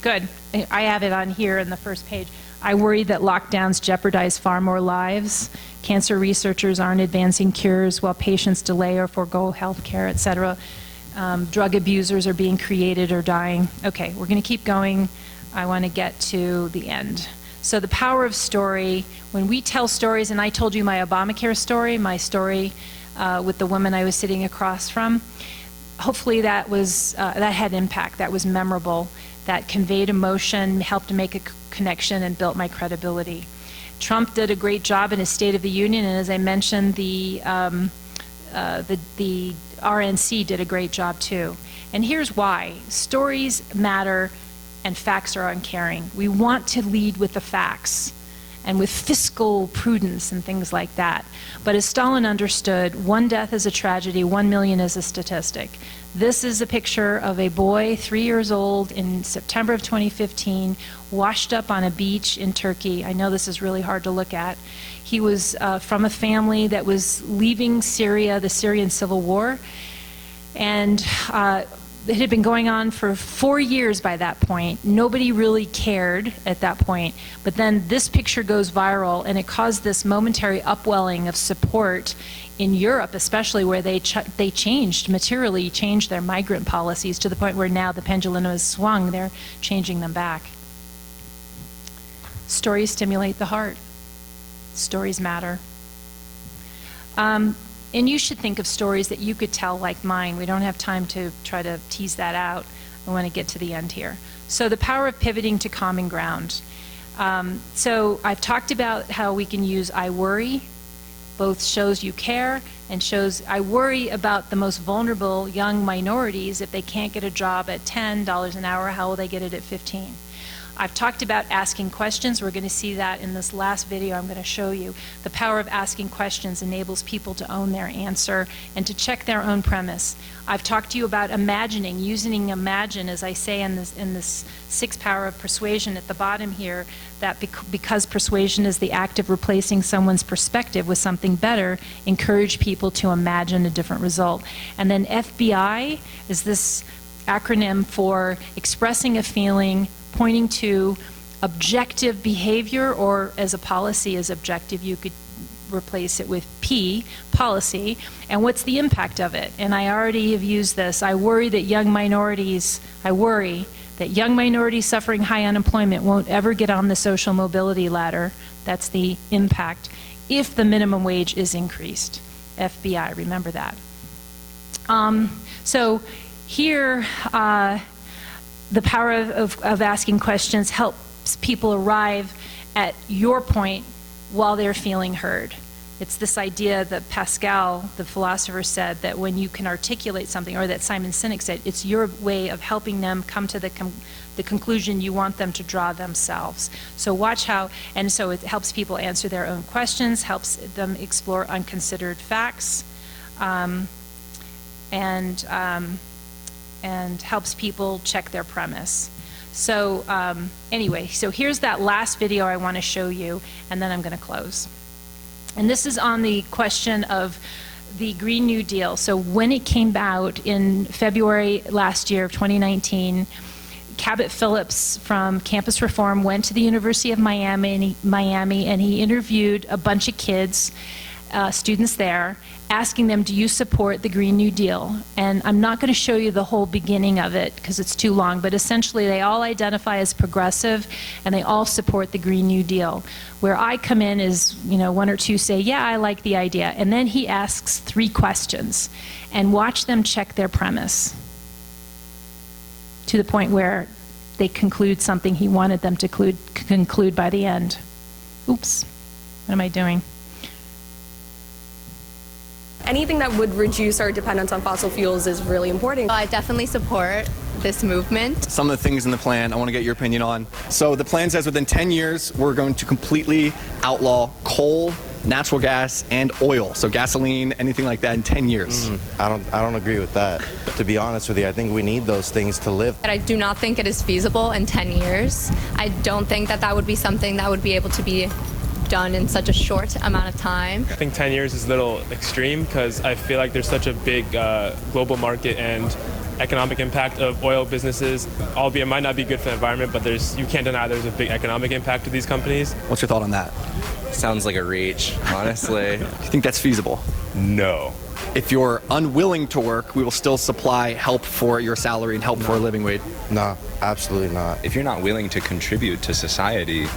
Good. I have it on here in the first page. I worry that lockdowns jeopardize far more lives. Cancer researchers aren't advancing cures while patients delay or forego health care, et cetera. Drug abusers are being created or dying. Okay, we're going to keep going. I want to get to the end. So the power of story. When we tell stories, and I told you my Obamacare story, my story with the woman I was sitting across from, hopefully that had impact, that was memorable, that conveyed emotion, helped to make a connection, and built my credibility. Trump did a great job in his State of the Union, and as I mentioned, the RNC did a great job too. And here's why. Stories matter and facts are uncaring. We want to lead with the facts. and with fiscal prudence and things like that. But as Stalin understood, one death is a tragedy, 1 million is a statistic. This is a picture of a boy, 3 years old, in September of 2015, washed up on a beach in Turkey. I know this is really hard to look at. He was from a family that was leaving Syria, the Syrian civil war, and it had been going on for 4 years by that point. Nobody really cared at that point. But then this picture goes viral, and it caused this momentary upwelling of support in Europe, especially where they materially changed their migrant policies to the point where now the pendulum has swung. They're changing them back. Stories stimulate the heart. Stories matter. And you should think of stories that you could tell like mine. We don't have time to try to tease that out. I want to get to the end here. So the power of pivoting to common ground. So I've talked about how we can use I worry. Both shows you care and shows I worry about the most vulnerable young minorities. If they can't get a job at $10 an hour, how will they get it at 15? I've talked about asking questions. We're going to see that in this last video I'm going to show you. The power of asking questions enables people to own their answer and to check their own premise. I've talked to you about imagining, using imagine, as I say in this Six Power of Persuasion at the bottom here, that because persuasion is the act of replacing someone's perspective with something better, encourage people to imagine a different result. And then FBI is this acronym for expressing a feeling, pointing to objective behavior, or as a policy is objective, you could replace it with P, policy, and what's the impact of it? And I already have used this. I worry that young minorities suffering high unemployment won't ever get on the social mobility ladder. That's the impact if the minimum wage is increased. FBI, remember that. So here, the power of asking questions helps people arrive at your point while they're feeling heard. It's this idea that Pascal, the philosopher, said that when you can articulate something, or that Simon Sinek said, it's your way of helping them come to the conclusion you want them to draw themselves. So watch how, and so it helps people answer their own questions, helps them explore unconsidered facts, and helps people check their premise. So anyway, so here's that last video I want to show you, and then I'm going to close. And this is on the question of the Green New Deal. So when it came out in February last year of 2019, Cabot Phillips from Campus Reform went to the University of Miami, and he interviewed a bunch of kids, students there, asking them, do you support the Green New Deal? And I'm not going to show you the whole beginning of it because it's too long, but essentially they all identify as progressive and they all support the Green New Deal. Where I come in is, one or two say, yeah, I like the idea. And then he asks 3 questions, and watch them check their premise to the point where they conclude something he wanted them to conclude by the end. Oops, what am I doing? Anything that would reduce our dependence on fossil fuels is really important. I definitely support this movement. Some of the things in the plan I want to get your opinion on. So the plan says within 10 years we're going to completely outlaw coal, natural gas, and oil. So gasoline, anything like that in 10 years. I don't agree with that. To be honest with you, I think we need those things to live. I do not think it is feasible in 10 years. I don't think that would be something that would be able to be done in such a short amount of time. I think 10 years is a little extreme because I feel like there's such a big global market and economic impact of oil businesses, albeit it might not be good for the environment, but you can't deny there's a big economic impact to these companies. What's your thought on that? Sounds like a reach, honestly. Do you think that's feasible? No. If you're unwilling to work, we will still supply help for your salary and help for a living wage. No, absolutely not. If you're not willing to contribute to society,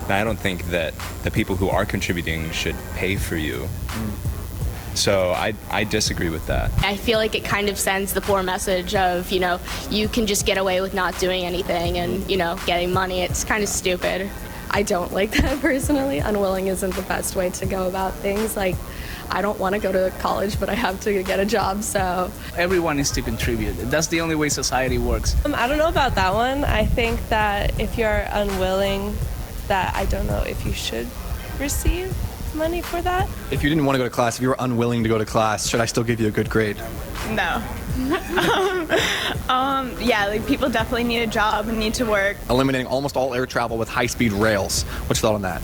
I don't think that the people who are contributing should pay for you. So I disagree with that. I feel like it kind of sends the poor message of, you can just get away with not doing anything and, getting money. It's kind of stupid. I don't like that personally. Unwilling isn't the best way to go about things. Like, I don't want to go to college, but I have to get a job, so. Everyone needs to contribute. That's the only way society works. I don't know about that one. I think that if you're unwilling that I don't know if you should receive money for that. If you didn't want to go to class, if you were unwilling to go to class, should I still give you a good grade? No. Yeah, like people definitely need a job and need to work. Eliminating almost all air travel with high-speed rails. What's your thought on that?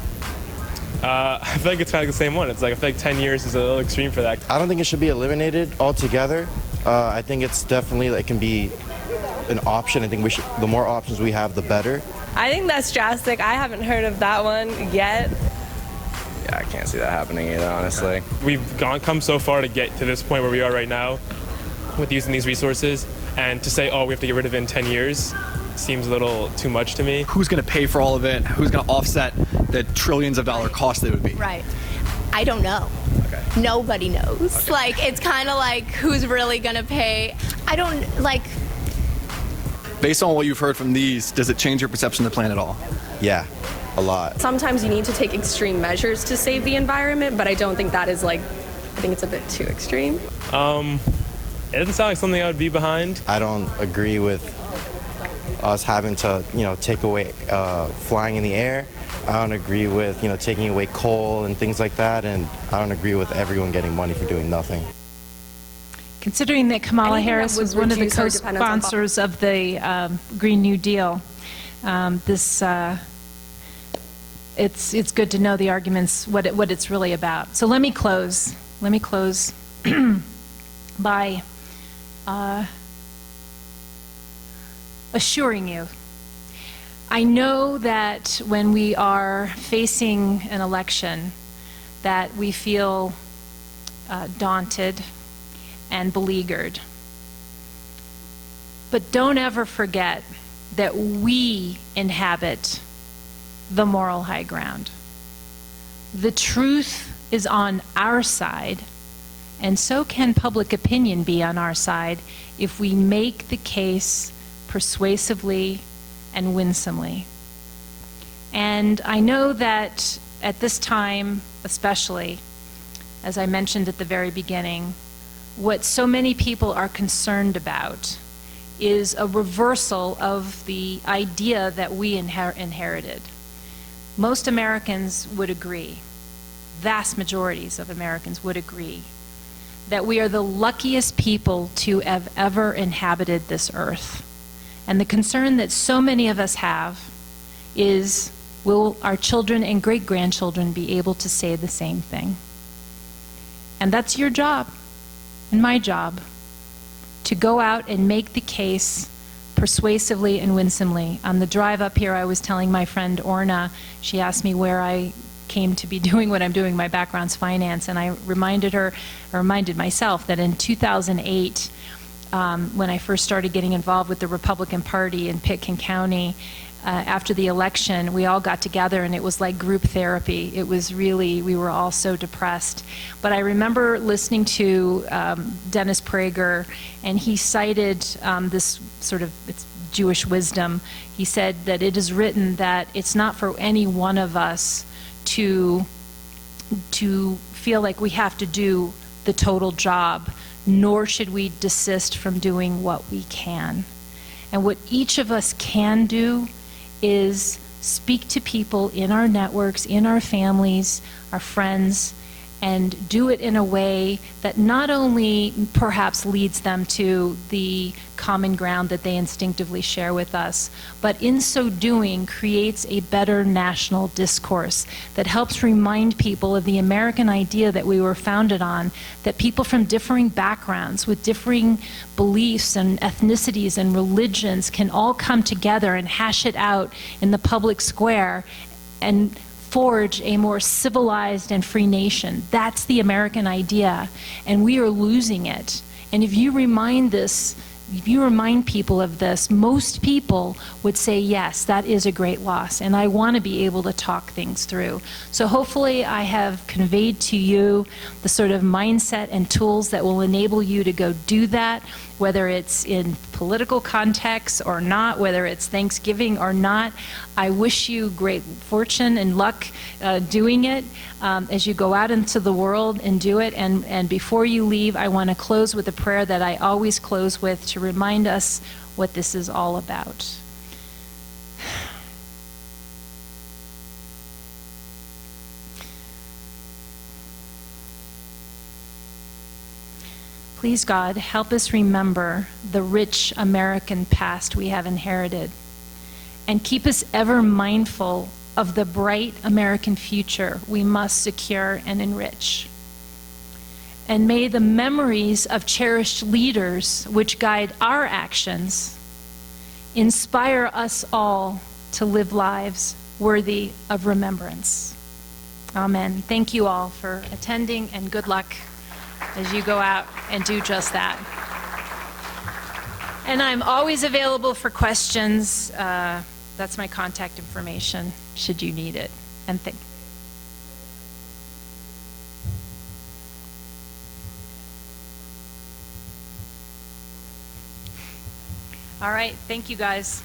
I feel like it's kind of the same one. It's like I feel like 10 years is a little extreme for that. I don't think it should be eliminated altogether. I think it's definitely, it can be an option. I think the more options we have, the better. I think that's drastic. I haven't heard of that one yet. Yeah, I can't see that happening either, honestly. We've come so far to get to this point where we are right now with using these resources, and to say, oh, we have to get rid of it in 10 years seems a little too much to me. Who's going to pay for all of it? Who's going to offset the trillions of dollar cost that it would be? Right. I don't know. Okay. Nobody knows. Okay. Like, it's kind of like, who's really going to pay? I don't, like... Based on what you've heard from these, does it change your perception of the plan at all? Yeah, a lot. Sometimes you need to take extreme measures to save the environment, but I don't think that is like, I think it's a bit too extreme. It doesn't sound like something I would be behind. I don't agree with us having to, take away flying in the air. I don't agree with, taking away coal and things like that, and I don't agree with everyone getting money for doing nothing. Considering that Kamala Harris was one of the co-sponsors of the Green New Deal, it's good to know the arguments, what it's really about. So let me close by assuring you. I know that when we are facing an election, that we feel daunted and beleaguered. But don't ever forget that we inhabit the moral high ground. The truth is on our side, and so can public opinion be on our side if we make the case persuasively and winsomely. And I know that at this time, especially, as I mentioned at the very beginning, what so many people are concerned about is a reversal of the idea that we inherited. Most Americans would agree, vast majorities of Americans would agree, that we are the luckiest people to have ever inhabited this earth. And the concern that so many of us have is, will our children and great-grandchildren be able to say the same thing? And that's your job and my job, to go out and make the case persuasively and winsomely. On the drive up here, I was telling my friend Orna, she asked me where I came to be doing what I'm doing. My background's finance, and I reminded myself that in 2008, when I first started getting involved with the Republican Party in Pitkin County, after the election, we all got together and it was like group therapy. It was really, we were all so depressed. But I remember listening to Dennis Prager, and he cited this sort of, it's Jewish wisdom. He said that it is written that it's not for any one of us to feel like we have to do the total job, nor should we desist from doing what we can. And what each of us can do is speak to people in our networks, in our families, our friends, and do it in a way that not only perhaps leads them to the common ground that they instinctively share with us, but in so doing creates a better national discourse that helps remind people of the American idea that we were founded on, that people from differing backgrounds with differing beliefs and ethnicities and religions can all come together and hash it out in the public square and forge a more civilized and free nation. That's the American idea, and we are losing it. And if you remind people of this, most people would say, yes, that is a great loss, and I want to be able to talk things through. So hopefully I have conveyed to you the sort of mindset and tools that will enable you to go do that, whether it's in political context or not, whether it's Thanksgiving or not. I wish you great fortune and luck doing it as you go out into the world and do it. And before you leave, I want to close with a prayer that I always close with to remind us what this is all about. Please, God, help us remember the rich American past we have inherited, and keep us ever mindful of the bright American future we must secure and enrich. And may the memories of cherished leaders which guide our actions inspire us all to live lives worthy of remembrance. Amen. Thank you all for attending, and good luck as you go out and do just that. And I'm always available for questions. That's my contact information, should you need it. And all right, thank you guys.